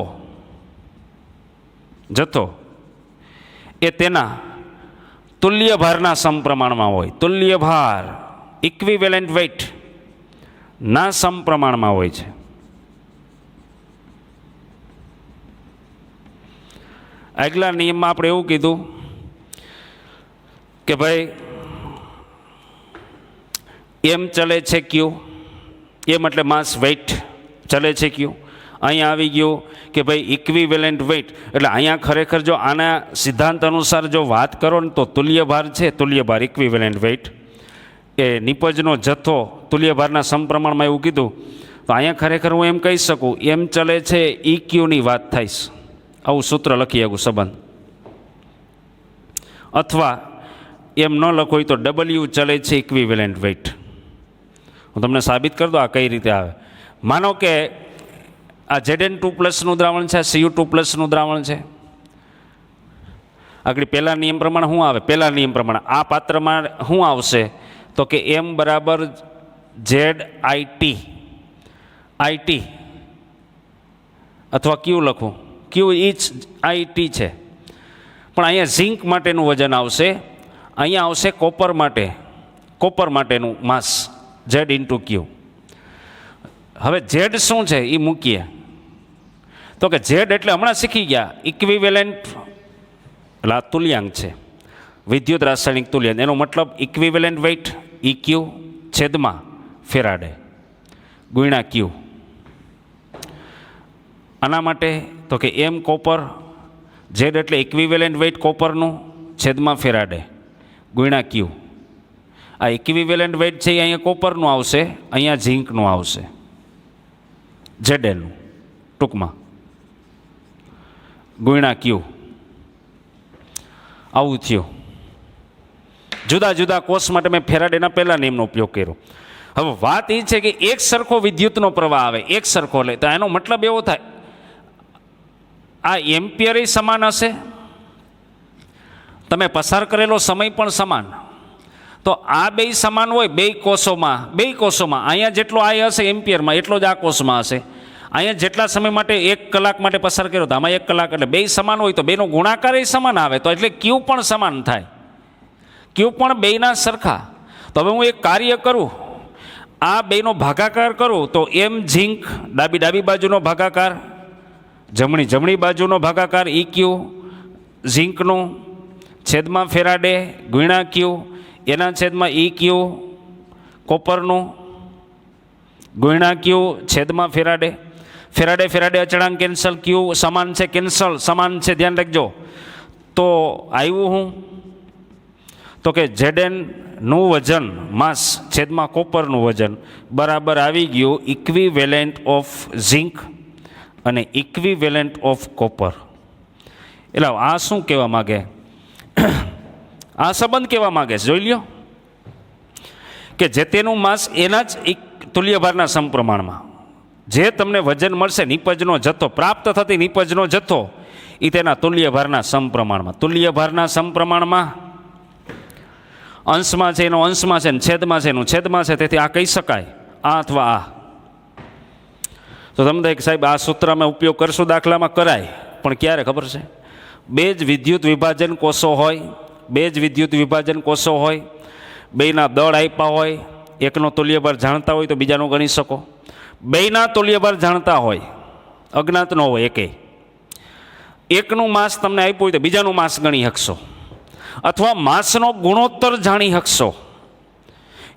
એ તેના તુલ્ય ભારના સમપ્રમાણમાં હોય. તુલ્ય ભાર ઇક્વિવેલન્ટ વેઇટ ના સમપ્રમાણમાં હોય છે. આગલા નિયમમાં આપણે એવું કીધું કે ભાઈ એમ ચલે છે ક્યુ, એમ એટલે માસ વેઇટ ચલે છે ક્યુ. અહીંયા આવી ગયું કે ભાઈ ઇક્વિવેલન્ટ વેઇટ, એટલે અહીંયા ખરેખર જો આના સિદ્ધાંત અનુસાર જો વાત કરો ને તો તુલ્ય ભાર છે, તુલ્ય ભાર ઇક્વિવેલન્ટ વેઇટ એ નિપજનો જથ્થો તુલ્ય ભારના સમપ્રમાણમાં એવું કીધું તો અહીંયા ખરેખર હું એમ કહી શકું એમ ચલે છે EQની વાત થઈશ, આવું સૂત્ર લખી શકું સંબંધ. અથવા એમ ન લખો હોય તો W ચલે છે ઇક્વિવેલન્ટ વેઇટ. હું તમને સાબિત કરી દઉં આ કઈ રીતે આવે. માનો કે આ Zn2+નું દ્રાવણ છે, આ Cu2+નું દ્રાવણ છે. આગળ પહેલા નિયમ પ્રમાણે શું આવે? પહેલા નિયમ પ્રમાણે આ પાત્રમાં શું આવશે તો કે M બરાબર ZIT અથવા Q લખું, Q ઇચ IT છે. પણ અહીંયા ઝિંક માટેનું વજન આવશે, અહીંયા આવશે કોપર માટેનું માસ Z ઇન્ટુ Q. હવે Z શું છે એ મૂકીએ તો કે Z એટલે હમણાં શીખી ગયા ઇક્વિવેલન્ટ, એટલે આ તુલ્યાંક છે, વિદ્યુત રાસાયણિક તુલ્યાંક. એનો મતલબ ઇક્વિવેલન્ટ વેઇટ EQ છેદમાં ફેરાડે ગુણ્યા Q. આના માટે તો કે M કોપર, Z એટલે ઇક્વિવેલન્ટ વેઇટ કોપરનું છેદમાં ફેરાડે ગુણ્યા Q. આ ઇક્વિવેલન્ટ વેઇટ છે એ અહીંયા કોપરનું આવશે, અહીંયા ઝિંકનું આવશે, Znનું ટૂંકમાં ગુણ્યા Q. આવું થયું. જુદા જુદા કોષ માટે મેં ફેરાડેના પહેલા નિયમનો ઉપયોગ કર્યો. હવે વાત એ છે કે એક સરખો વિદ્યુતનો પ્રવાહ આવે, એક સરખો લે તો એનો મતલબ એવો થાય આ એમ્પિયર સમાન હશે, તમે પસાર કરેલો સમય પણ સમાન. તો આ બે સમાન હોય બે કોષોમાં અહીંયા જેટલો આ હશે એમ્પિયરમાં એટલો જ આ કોષમાં હશે. અહીંયા જેટલા સમય માટે 1 કલાક માટે પસાર કર્યો તો આમાં 1 કલાક, એટલે બે સમાન હોય તો બેનો ગુણાકાર સમાન આવે, તો એટલે Q પણ સમાન થાય, Q પણ બેના સરખા. તો હવે હું એક કાર્ય કરું, આ બેનો ભાગાકાર કરું તો M ઝિંક ડાબી બાજુનો ભાગાકાર, જમણી બાજુનો ભાગાકાર EQ ઝિંકનું છેદમાં ફેરાડે ગુણ્યા Q, એના છેદમાં EQ કોપરનું ગુણ્યા Q છેદમાં ફેરાડે અચળાંક કેન્સલ, Q સમાન છે કેન્સલ, સમાન છે ધ્યાન રાખજો. તો આવ્યું હું તો કે Znનું વજન માસ છેદમાં કોપરનું વજન બરાબર આવી ગયું ઇક્વિવેલન્ટ ઓફ ઝિંક અને ઇક્વિવેલન્ટ ઓફ કોપર. એટલે આ શું કહેવા માગે, આ સંબંધ કહેવા માગે છે, જોઈ લ્યો કે જે તેનું માસ એના જ તુલ્યભારના સમપ્રમાણમાં જે તમને વજન મળશે નિપજનો જથ્થો, પ્રાપ્ત થતી નિપજનો જથ્થો એ તેના તુલ્યભારના સમપ્રમાણમાં અંશમાં છે એનો અંશમાં છે ને છેદમાં છે એનું છેદમાં છે. તેથી આ કહી શકાય આ અથવા આ. તો તમને સાહેબ આ સૂત્ર અમે ઉપયોગ કરશું દાખલામાં, કરાય પણ ક્યારે ખબર છે? બે જ વિદ્યુત વિભાજન કોષો હોય, બેના દળ આપ્યા હોય, એકનો તુલ્યભાર જાણતા હોય તો બીજાનો ગણી શકો, બેના તુલ્યભાર જાણતા હોય, અજ્ઞાત ન હોય એકે, એકનું માસ તમને આપ્યું હોય તો બીજાનું માસ ગણી શકશો, અથવા માસનો ગુણોત્તર જાણી શકશો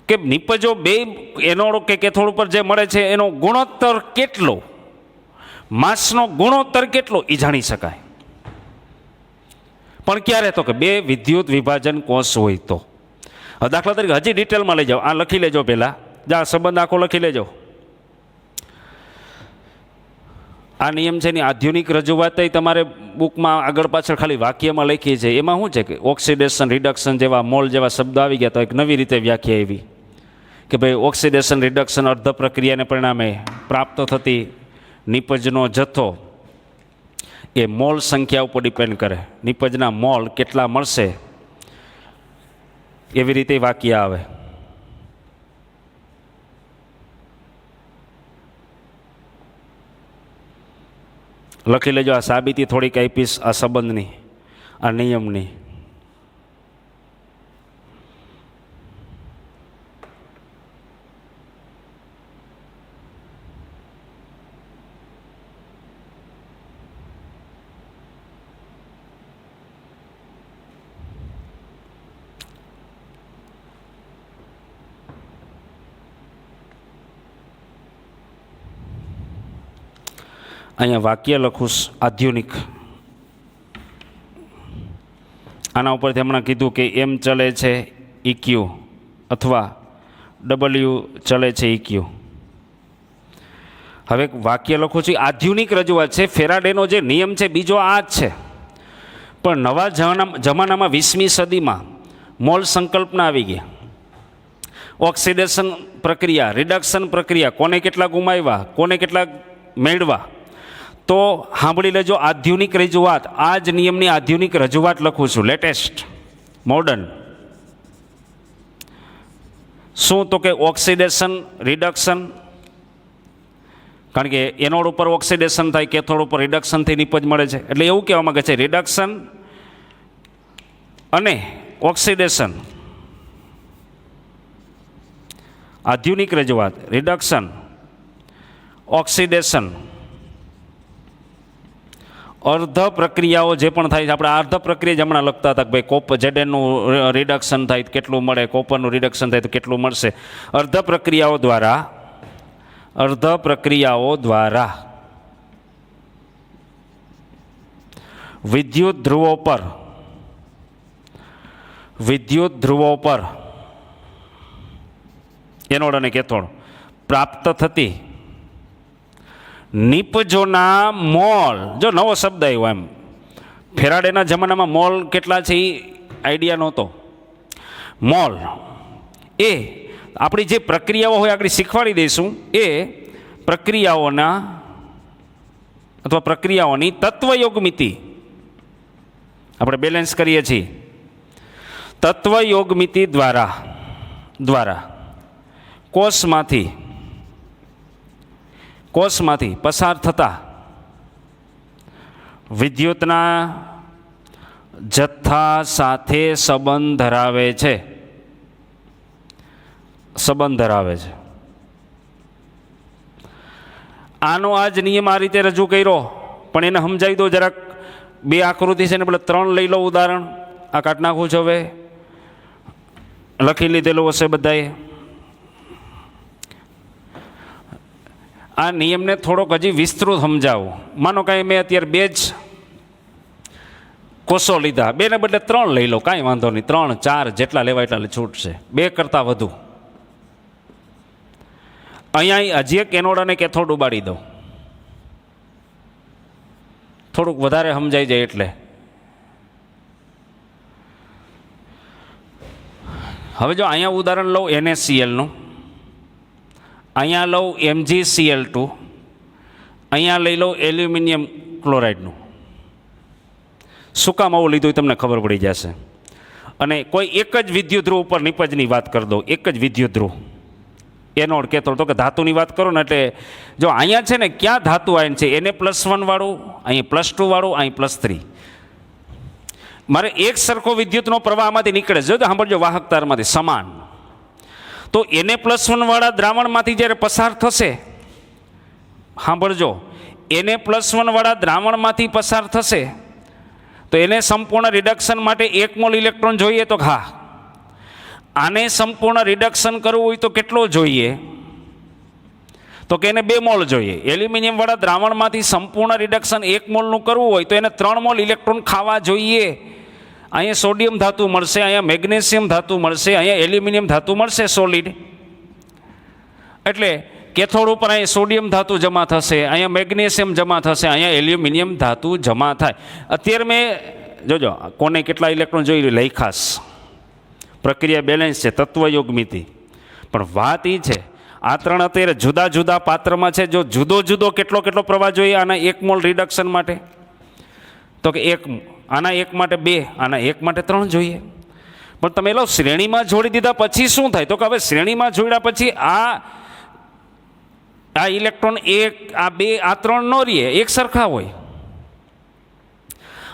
કે નિપજો બે એનોડ કે કેથોડ ઉપર જે મળે છે એનો ગુણોત્તર કેટલો, માસનો ગુણોત્તર કેટલો એ જાણી શકાય. પણ ક્યારે? તો કે બે વિદ્યુત વિભાજન કોષ હોય તો. હવે દાખલા તરીકે હજી ડિટેલમાં લઈ જાઓ, આ લખી લેજો પહેલાં, જા સંબંધ આખો લખી લેજો. આ નિયમ છે એની આધુનિક રજૂઆત તમારે બુકમાં આગળ પાછળ ખાલી વાક્યમાં લખી છે. એમાં શું છે કે ઓક્સિડેશન રિડક્શન જેવા મોલ જેવા શબ્દ આવી ગયા, તો એક નવી રીતે વ્યાખ્યા એવી કે ભાઈ ઓક્સિડેશન રિડક્શન અર્ધ પ્રક્રિયાને પરિણામે પ્રાપ્ત થતી નિપજનો જથ્થો એ મોલ સંખ્યા ઉપર ડિપેન્ડ કરે. નિપજના મોલ કેટલા મળશે એવી રીતે વાક્ય આવે. લખી લેજો. આ સાબિતી થોડીક આપીશ આ સંબંધની, આ નિયમની. અહીંયા વાક્ય લખું આધુનિક. આના ઉપરથી હમણાં કીધું કે એમ ચલે છે ઇક્યુ અથવા ડબલ્યુ ચલે છે ઇક્યુ. હવે વાક્ય લખું છું, આધુનિક રજૂઆત છે. ફેરાડેનો જે નિયમ છે બીજો આ જ છે, પણ નવા જમાનામાં 20મી સદીમાં મોલ સંકલ્પના આવી ગયા. ઓક્સિડેશન પ્રક્રિયા, રિડક્શન પ્રક્રિયા, કોને કેટલા ગુમાવ્યા, કોને કેટલા મેળવા. તો સાંભળી લેજો, આધુનિક રજૂઆત, આ જ નિયમની આધુનિક રજૂઆત લખું છું, લેટેસ્ટ મોડર્ન. શું? તો કે ઓક્સિડેશન રિડક્શન, કારણ કે એનોડ ઉપર ઓક્સિડેશન થાય, કેથોડ ઉપર રિડક્શનથી નિપજ મળે છે. એટલે એવું કહેવા માંગે છે રિડક્શન અને ઓક્સિડેશન. આધુનિક રજૂઆત રિડક્શન ઓક્સિડેશન અર્ધ પ્રક્રિયાઓ જે પણ થાય છે. આપણે અર્ધ પ્રક્રિયા જ હમણાં લખતા હતા કે ભાઈ કોપર જેડેનનું રિડક્શન થાય તો કેટલું મળે, કોપરનું રિડક્શન થાય તો કેટલું મળશે. અર્ધ પ્રક્રિયાઓ દ્વારા વિદ્યુત ધ્રુવો પર એનોડ અને કેથોડ પ્રાપ્ત થતી નિપજોના મોલ. જો નવો શબ્દ આવ્યો એમ, ફેરાડેના જમાનામાં મોલ કેટલા છે એ આઈડિયા નહોતો. મોલ એ આપણી જે પ્રક્રિયાઓ હોય આગળ શીખવાડી દઈશું, એ પ્રક્રિયાઓના અથવા પ્રક્રિયાઓની તત્વયોગમિતિ આપણે બેલેન્સ કરીએ છીએ. તત્વયોગમિતિ દ્વારા કોષમાંથી પસાર થતા વિદ્યુતના જથ્થા સાથે સંબંધ ધરાવે છે. આનો આ જ નિયમ આ રીતે રજૂ કર્યો, પણ એને સમજાવી દો જરાક. બે આકૃતિ છે ને પેલા 3 લઈ લો ઉદાહરણ. આ કાઢ નાખું છું. હવે લખી લીધેલું હશે બધાએ. આ નિયમને થોડોક હજી વિસ્તૃત સમજાવું. માનો કાંઈ મેં અત્યારે 2 જ કોષો લીધા, 2 ને બદલે 3 લઈ લો, કાંઈ વાંધો નહીં. 3, 4 જેટલા લેવા એટલા છૂટ છે, 2 કરતાં વધુ. અહીંયા હજી એક એનોડ અને કેથોડ ઉબાડી દો, થોડુંક વધારે સમજાઈ જાય એટલે. હવે જો અહીંયા ઉદાહરણ લઉં NaClનું, અહીંયા લઉં MgCl2, અહીંયા લઈ લઉં એલ્યુમિનિયમ ક્લોરાઇડનું. શું કામ આવું લીધું તમને ખબર પડી જશે. અને કોઈ એક જ વિદ્યુત ધ્રુવ ઉપર નિપજની વાત કરી દઉં, એક જ વિદ્યુત ધ્રુવ એનોડ કેથોડ. તો કે ધાતુની વાત કરો ને, એટલે જો અહીંયા છે ને ક્યાં ધાતુ આયન છે, એને +1 વાળું, અહીં +2 વાળું, અહીં +3. મારે એક સરખો વિદ્યુતનો પ્રવાહ આમાંથી નીકળે છે. સાંભળજો, વાહક તારમાંથી સમાન. તો એને +1 વાળા દ્રાવણમાંથી જ્યારે પસાર થશે, સાંભળજો, એને +1 વાળા દ્રાવણમાંથી પસાર થશે તો એને સંપૂર્ણ રિડક્શન માટે 1 મોલ ઇલેક્ટ્રોન જોઈએ. તો હા, આને સંપૂર્ણ રિડક્શન કરવું હોય તો કેટલો જોઈએ? તો કે એને 2 મોલ જોઈએ. એલ્યુમિનિયમ વાળા દ્રાવણમાંથી સંપૂર્ણ રિડક્શન 1 મોલનું કરવું હોય તો એને 3 મોલ ઇલેક્ટ્રોન ખાવા જોઈએ. અહીંયા સોડિયમ ધાતુ મળશે, અહીંયા મેગ્નેશિયમ ધાતુ મળશે, અહીંયા એલ્યુમિનિયમ ધાતુ મળશે સોલિડ. એટલે કેથોડ ઉપર અહીંયા સોડિયમ ધાતુ જમા થશે, અહીંયા મેગ્નેશિયમ જમા થશે, અહીંયા એલ્યુમિનિયમ ધાતુ જમા થાય. અત્યારે મેં જોજો કોને કેટલા ઇલેક્ટ્રોન જોઈ લખાશ, પ્રક્રિયા બેલેન્સ છે, તત્વયોગમિતિ. પણ વાત એ છે આ ત્રણ અત્યારે જુદા જુદા પાત્રમાં છે. જો જુદો જુદો કેટલો કેટલો પ્રવાહ જોઈએ આના 1 મોલ રિડક્શન માટે, તો કે આના 1 માટે 2, આના 1 માટે 3 જોઈએ. પણ તમે લો શ્રેણીમાં જોડી દીધા પછી શું થાય? તો કે હવે શ્રેણીમાં જોડ્યા પછી આ ઇલેક્ટ્રોન 1, આ 2, આ 3 ન રહીએ, એક સરખા હોય.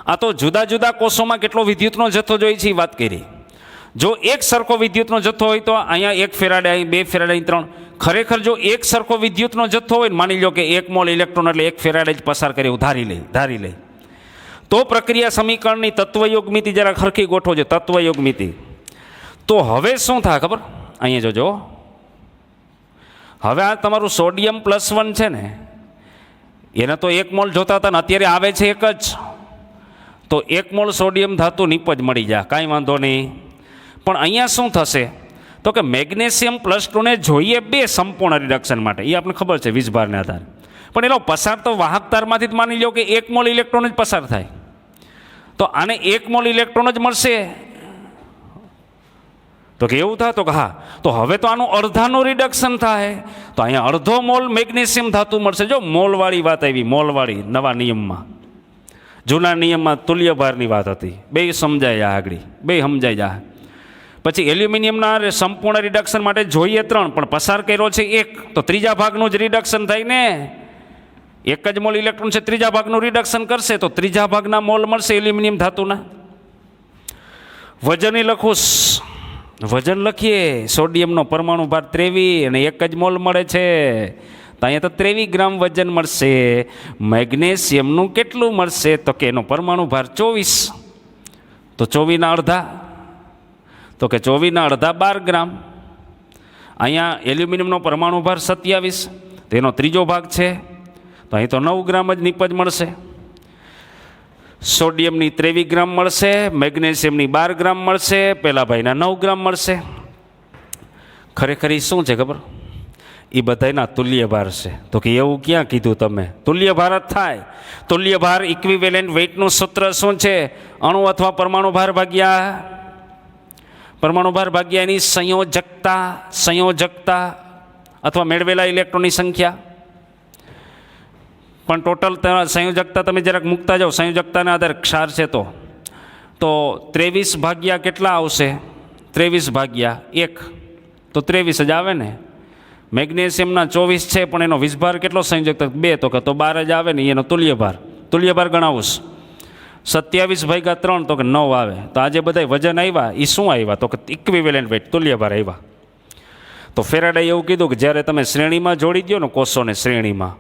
આ તો જુદા જુદા કોષોમાં કેટલો વિદ્યુતનો જથ્થો જોઈએ છે એ વાત કરી. જો એક સરખો વિદ્યુતનો જથ્થો હોય તો અહીંયા 1 ફેરાડે, અહીં 2 ફેરાડે, અહીં 3. ખરેખર જો એક સરખો વિદ્યુતનો જથ્થો હોય ને, માની લો કે 1 મોલ ઇલેક્ટ્રોન એટલે 1 ફેરાડે જ પસાર કરે એવું ધારી લઈ, તો પ્રક્રિયા સમીકરણની તત્વયોગમિતિ જરા ખરખી ગોઠવો છે, તત્વયોગમિતિ. તો હવે શું થાય ખબર? અહીંયા જોજો, હવે આ તમારું સોડિયમ +1 છે ને, એને તો 1 મોલ જોતા હતા ને, અત્યારે આવે છે 1 જ. તો 1 મોલ સોડિયમ ધાતુ નિપજ મળી જાય, કાંઈ વાંધો નહીં. પણ અહીંયા શું થશે? તો કે મેગ્નેશિયમ +2 ને જોઈએ 2 સંપૂર્ણ રિડક્શન માટે, એ આપણને ખબર છે વીજભારને આધારે. પણ એનો પસાર તો વાહક તારમાંથી જ માની લો કે 1 મોલ ઇલેક્ટ્રોન જ પસાર થાય, તો આને 1 મોલ ઇલેક્ટ્રોન જ મળશે. તો કે એવું થાય? તો કે હા. તો હવે તો આનું અડધાનું રિડક્શન થાય, તો અહીંયા અડધો મોલ મેગ્નેશિયમ ધાતુ મળશે. જો મોલવાળી વાત આવી, મોલવાળી નવા નિયમમાં. જૂના નિયમમાં તુલ્યભારની વાત હતી, બે સમજાય જાય આગળ, બે સમજાઈ જાય. પછી એલ્યુમિનિયમના સંપૂર્ણ રિડક્શન માટે જોઈએ 3, પણ પસાર કર્યો છે 1, તો ત્રીજા ભાગનું જ રિડક્શન થાય ને. 1 જ મોલ ઇલેક્ટ્રોન છે, ત્રીજા ભાગનું રિડક્શન કરશે તો ત્રીજા ભાગના મોલ મળશે એલ્યુમિનિયમ ધાતુના. વજન લખું, વજન લખીએ. સોડિયમનો પરમાણુ ભાર 23 અને 1 જ મોલ મળે છે, તો અહીંયા તો 23 ગ્રામ વજન મળશે. મેગ્નેશિયમનું કેટલું મળશે? તો કે એનો પરમાણુ ભાર 24, તો 24 અડધા, તો કે 24 અડધા 12 ગ્રામ. અહીંયા એલ્યુમિનિયમનો પરમાણુ ભાર 27, તેનો ત્રીજો ભાગ છે, તો અહીં તો 9 ગ્રામ જ નિપજ મળશે. સોડિયમની 23 ગ્રામ મળશે, મેગ્નેશિયમની 12 ગ્રામ મળશે, પેલા ભાઈના 9 ગ્રામ મળશે. ખરેખર એ શું છે ખબર? એ બધાના તુલ્ય ભાર છે. તો કે એવું ક્યાં કીધું તમે? તુલ્ય ભાર જ થાય. તુલ્ય ભાર ઇક્વિવેલેન્ટ વેઇટનું સૂત્ર શું છે? અણુ અથવા પરમાણુ ભાર ભાગ્યા એની સંયોજકતા અથવા મેળવેલા ઇલેક્ટ્રોનની સંખ્યા. પણ ટોટલ સંયોજકતા તમે જરાક મૂકતા જાઓ, સંયોજકતાના આધારે ક્ષાર છે તો 23 ભાગ્યા કેટલા આવશે? 23 ભાગ્યા 1, તો 23 જ આવે ને. મેગ્નેશિયમના 24 છે, પણ એનો વિષભાર કેટલો સંયોજકતા? 2, તો કે તો 12 જ આવે ને. એનો તુલ્યભાર ગણાવું 27 ભાગ્યા 3, તો કે 9 આવે. તો આજે બધા વજન આવ્યા એ શું આવ્યા? તો કે ઇક્વિવેલેન્ટ વેઇટ, તુલ્યભાર આવ્યા. તો ફેરાડેએ એવું કીધું કે જ્યારે તમે શ્રેણીમાં જોડી દો ને કોષોને શ્રેણીમાં,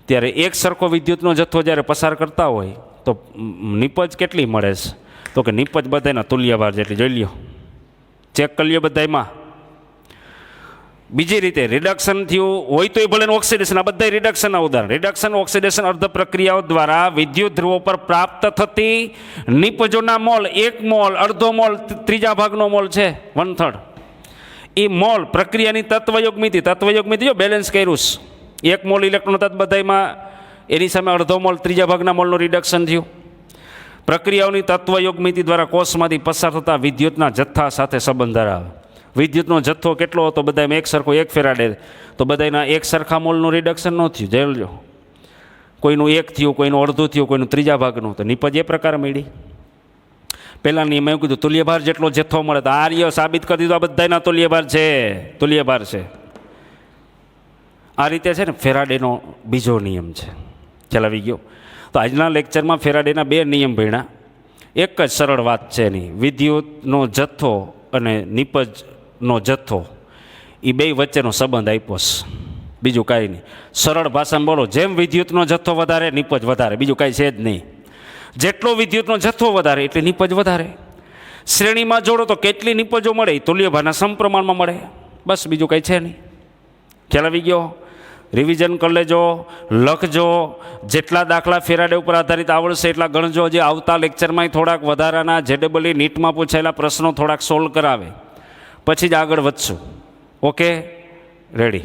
ત્યારે એક સરખો વિદ્યુતનો જથ્થો જ્યારે પસાર કરતા હોય તો નિપજ કેટલી મળે છે? તો કે નિપજ બધાના તુલ્યભાર જેટલી. જોઈ લ્યો, ચેક કરી લ્યો બધામાં. બીજી રીતે રિડક્શન થયું હોય તો એ ભલે ઓક્સિડેશન, આ બધા રિડક્શનના ઉદાહરણ. રિડક્શન, ઓક્સિડેશન, અર્ધ પ્રક્રિયાઓ દ્વારા વિદ્યુત ધ્રુવો પર પ્રાપ્ત થતી નિપજોના મોલ, 1 મોલ, અડધો મોલ, ત્રીજા ભાગનો મોલ છે 1/3. એ મોલ પ્રક્રિયાની તત્વયોગમિતિ જો બેલેન્સ કર્યું, 1 મોલ ઇલેક્ટ્રોન હતા બધામાં, એની સામે અડધો મોલ, ત્રીજા ભાગના મોલનું રિડક્શન થયું. પ્રક્રિયાઓની તત્વયોગમિતિ દ્વારા કોષમાંથી પસાર થતા વિદ્યુતના જથ્થા સાથે સંબંધ ધરાવે. વિદ્યુતનો જથ્થો કેટલો હતો? બધામાં એક સરખો 1 ફેરાડે, તો બધાના એક સરખા મોલનું રિડક્શન ન થયું. જોઈ લો, કોઈનું 1 થયું, કોઈનું અડધું થયું, કોઈનું ત્રીજા ભાગનું. તો નિપજ એ પ્રકારે મળી. પહેલા નિયમ એવું કીધું તુલ્યભાર જેટલો જથ્થો મળે, તો આ સાબિત કરી દીધું આ બધાના તુલ્યભાર છે. આ રીતે છે ને ફેરાડેનો બીજો નિયમ છે. ખ્યાલ આવી ગયો? તો આજના લેક્ચરમાં ફેરાડેના 2 નિયમ ભણ્યા. એક જ સરળ વાત છે એની, વિદ્યુતનો જથ્થો અને નિપજનો જથ્થો એ બે વચ્ચેનો સંબંધ આપ્યો છે, બીજું કાંઈ નહીં. સરળ ભાષામાં બોલો, જેમ વિદ્યુતનો જથ્થો વધારે નિપજ વધારે, બીજું કાંઈ છે જ નહીં. જેટલો વિદ્યુતનો જથ્થો વધારે એટલે નિપજ વધારે. શ્રેણીમાં જોડો તો કેટલી નિપજો મળે? તુલ્યભારના સમપ્રમાણમાં મળે, બસ બીજું કાંઈ છે નહીં. ખ્યાલ આવી ગયો? રિવિઝન કરી લેજો, લખજો. જેટલા દાખલા ફેરાડે ઉપર આધારિત આવડશે એટલા ગણજો. જે આવતા લેક્ચરમાં થોડાક વધારાના JEE નીટમાં પૂછાયેલા પ્રશ્નો થોડાક સોલ્વ કરાવે, પછી જ આગળ વધશું. Okay, ready.